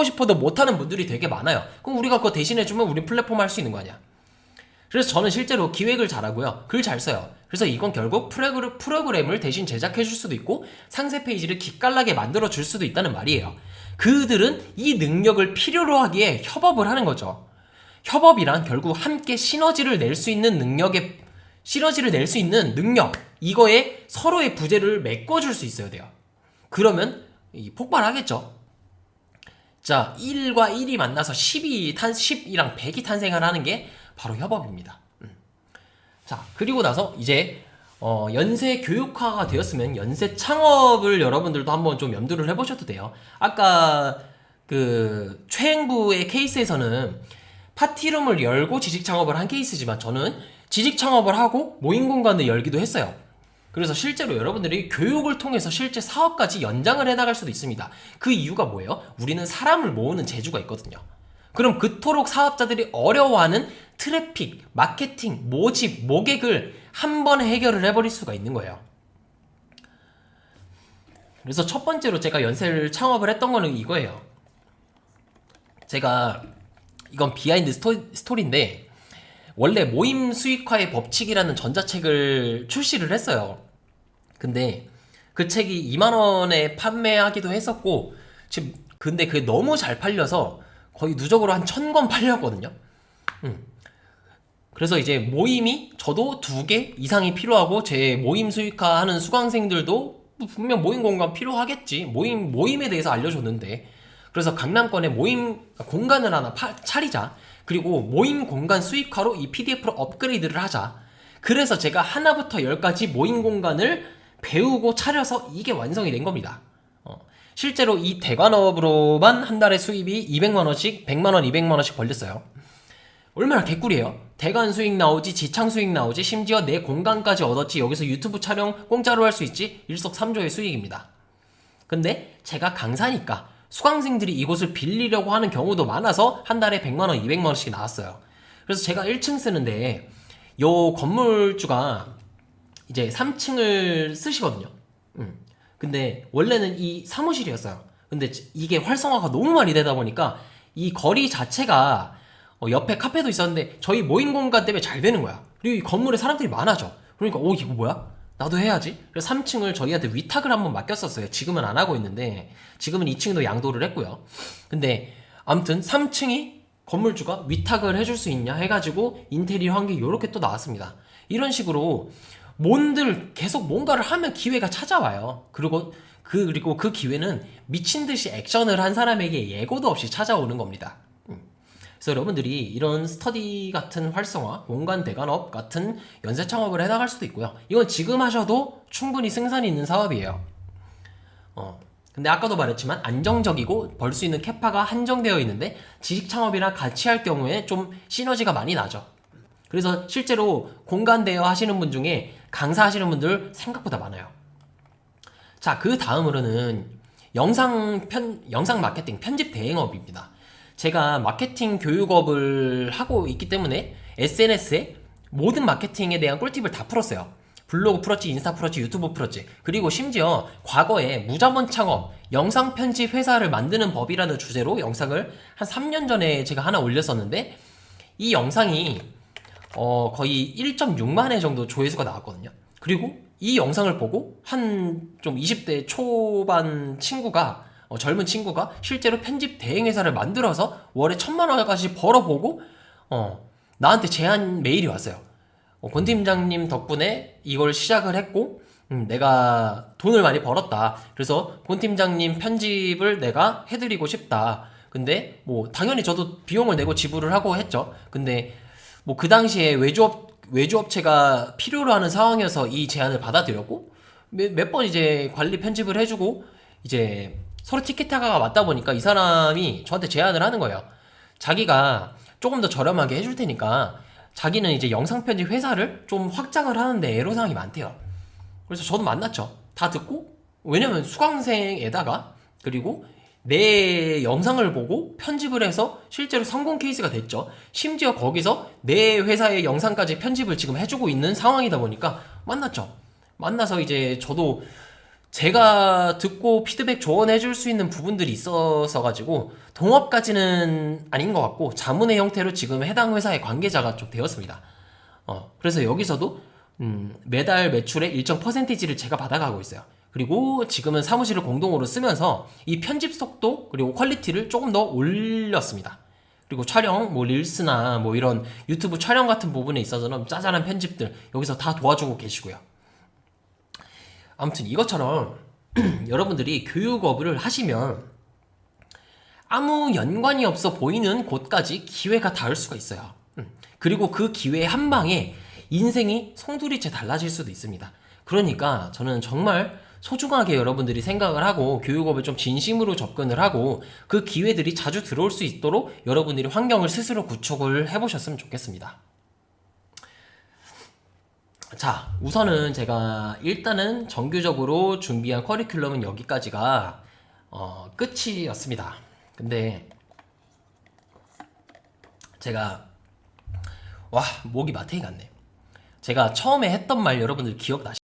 싶어도 못하는 분들이 되게 많아요. 그럼 우리가 그거 대신해주면 우리 플랫폼 할 수 있는 거 아니야. 그래서 저는 실제로 기획을 잘하고요, 글 잘 써요. 그래서 이건 결국 프로그램을 대신 제작해줄 수도 있고, 상세 페이지를 기깔나게 만들어줄 수도 있다는 말이에요. 그들은 이 능력을 필요로 하기에 협업을 하는 거죠. 협업이란 결국 함께 시너지를 낼 수 있는 능력, 이거에 서로의 부재를 메꿔줄 수 있어야 돼요. 그러면 폭발하겠죠. 자, 1과 1이 만나서 10이랑 100이 탄생을 하는 게 바로 협업입니다. 자, 그리고 나서 이제 연세 교육화가 되었으면 연세 창업을 여러분들도 한번 좀 염두를 해보셔도 돼요. 아까 그 최행부의 케이스에서는 파티룸을 열고 지식 창업을 한 케이스지만 저는 지식 창업을 하고 모임 공간을 열기도 했어요. 그래서 실제로 여러분들이 교육을 통해서 실제 사업까지 연장을 해나갈 수도 있습니다. 그 이유가 뭐예요? 우리는 사람을 모으는 재주가 있거든요. 그럼 그토록 사업자들이 어려워하는 트래픽, 마케팅, 모집, 모객을 한 번에 해결을 해버릴 수가 있는 거예요. 그래서 첫 번째로 제가 연세를 창업을 했던 거는 이거예요. 제가 이건 비하인드 스토리인데 원래 모임 수익화의 법칙이라는 전자책을 출시를 했어요. 근데 그 책이 2만원에 판매하기도 했었고 지금 근데 그게 너무 잘 팔려서 거의 누적으로 한 1000권 팔렸거든요. 그래서 이제 모임이 저도 2개 이상이 필요하고 제 모임 수익화하는 수강생들도 분명 모임 공간 필요하겠지. 모임에 대해서 알려줬는데 그래서 강남권에 모임 공간을 하나 차리자. 그리고 모임 공간 수익화로 이 PDF로 업그레이드를 하자. 그래서 제가 하나부터 10까지 모임 공간을 배우고 차려서 이게 완성이 된 겁니다. 실제로 이 대관업으로만 한 달에 수입이 200만원씩, 100만원, 200만원씩 벌렸어요. 얼마나 개꿀이에요. 대관 수익 나오지, 지창 수익 나오지, 심지어 내 공간까지 얻었지, 여기서 유튜브 촬영 공짜로 할 수 있지, 일석삼조의 수익입니다. 근데 제가 강사니까 수강생들이 이곳을 빌리려고 하는 경우도 많아서 한 달에 100만원, 200만원씩 나왔어요. 그래서 제가 1층 쓰는데 요 건물주가 이제 3층을 쓰시거든요. 근데 원래는 이 사무실이었어요. 근데 이게 활성화가 너무 많이 되다 보니까 이 거리 자체가 옆에 카페도 있었는데 저희 모임 공간 때문에 잘 되는 거야. 그리고 이 건물에 사람들이 많아져. 그러니까 이거 뭐야? 나도 해야지. 그래서 3층을 저희한테 위탁을 한번 맡겼었어요. 지금은 안 하고 있는데 지금은 2층도 양도를 했고요. 근데 아무튼 3층이 건물주가 위탁을 해줄 수 있냐 해가지고 인테리어 한 게 요렇게 또 나왔습니다. 이런 식으로 뭔들 계속 뭔가를 하면 기회가 찾아와요. 그리고 그 기회는 미친듯이 액션을 한 사람에게 예고도 없이 찾아오는 겁니다. 그래서 여러분들이 이런 스터디 같은 활성화, 공간 대관업 같은 연쇄 창업을 해나갈 수도 있고요. 이건 지금 하셔도 충분히 승산이 있는 사업이에요. 근데 아까도 말했지만 안정적이고 벌 수 있는 캐파가 한정되어 있는데 지식 창업이랑 같이 할 경우에 좀 시너지가 많이 나죠. 그래서 실제로 공간 대여 하시는 분 중에 강사 하시는 분들 생각보다 많아요. 자, 그 다음으로는 영상 마케팅 편집 대행업입니다. 제가 마케팅 교육업을 하고 있기 때문에 SNS에 모든 마케팅에 대한 꿀팁을 다 풀었어요. 블로그 풀었지, 인스타 풀었지, 유튜브 풀었지. 그리고 심지어 과거에 무자본 창업, 영상 편집 회사를 만드는 법이라는 주제로 영상을 한 3년 전에 제가 하나 올렸었는데 이 영상이 거의 1.6만 회 정도 조회수가 나왔거든요. 그리고 이 영상을 보고 한 좀 20대 초반 친구가 젊은 친구가 실제로 편집 대행회사를 만들어서 월에 1000만 원까지 벌어보고 나한테 제안 메일이 왔어요. 권 팀장님 덕분에 이걸 시작을 했고 내가 돈을 많이 벌었다. 그래서 권 팀장님 편집을 내가 해드리고 싶다. 근데 뭐 당연히 저도 비용을 내고 지불을 하고 했죠. 근데 뭐 그 당시에 외주업체가 필요로 하는 상황이어서 이 제안을 받아들였고 몇 번 이제 관리 편집을 해주고 이제 서로 티켓타가가 맞다 보니까 이 사람이 저한테 제안을 하는 거예요. 자기가 조금 더 저렴하게 해줄 테니까 자기는 이제 영상 편집 회사를 좀 확장을 하는데 애로사항이 많대요. 그래서 저도 만났죠. 다 듣고 왜냐면 수강생에다가 그리고 내 영상을 보고 편집을 해서 실제로 성공 케이스가 됐죠. 심지어 거기서 내 회사의 영상까지 편집을 지금 해주고 있는 상황이다 보니까 만났죠. 만나서 이제 저도 제가 듣고 피드백 조언해 줄 수 있는 부분들이 있어서 가지고 동업까지는 아닌 것 같고 자문의 형태로 지금 해당 회사의 관계자가 좀 되었습니다. 그래서 여기서도 매달 매출의 일정 퍼센티지를 제가 받아가고 있어요. 그리고 지금은 사무실을 공동으로 쓰면서 이 편집 속도 그리고 퀄리티를 조금 더 올렸습니다. 그리고 촬영, 뭐 릴스나 뭐 이런 유튜브 촬영 같은 부분에 있어서는 짜잘한 편집들 여기서 다 도와주고 계시고요. 아무튼 이것처럼 여러분들이 교육업을 하시면 아무 연관이 없어 보이는 곳까지 기회가 닿을 수가 있어요. 그리고 그 기회 한 방에 인생이 송두리째 달라질 수도 있습니다. 그러니까 저는 정말 소중하게 여러분들이 생각을 하고 교육업에 좀 진심으로 접근을 하고 그 기회들이 자주 들어올 수 있도록 여러분들이 환경을 스스로 구축을 해보셨으면 좋겠습니다. 자, 우선은 제가 일단은 정규적으로 준비한 커리큘럼은 여기까지가 끝이었습니다. 근데 제가 와, 목이 마탱이 같네. 제가 처음에 했던 말 여러분들 기억나시죠?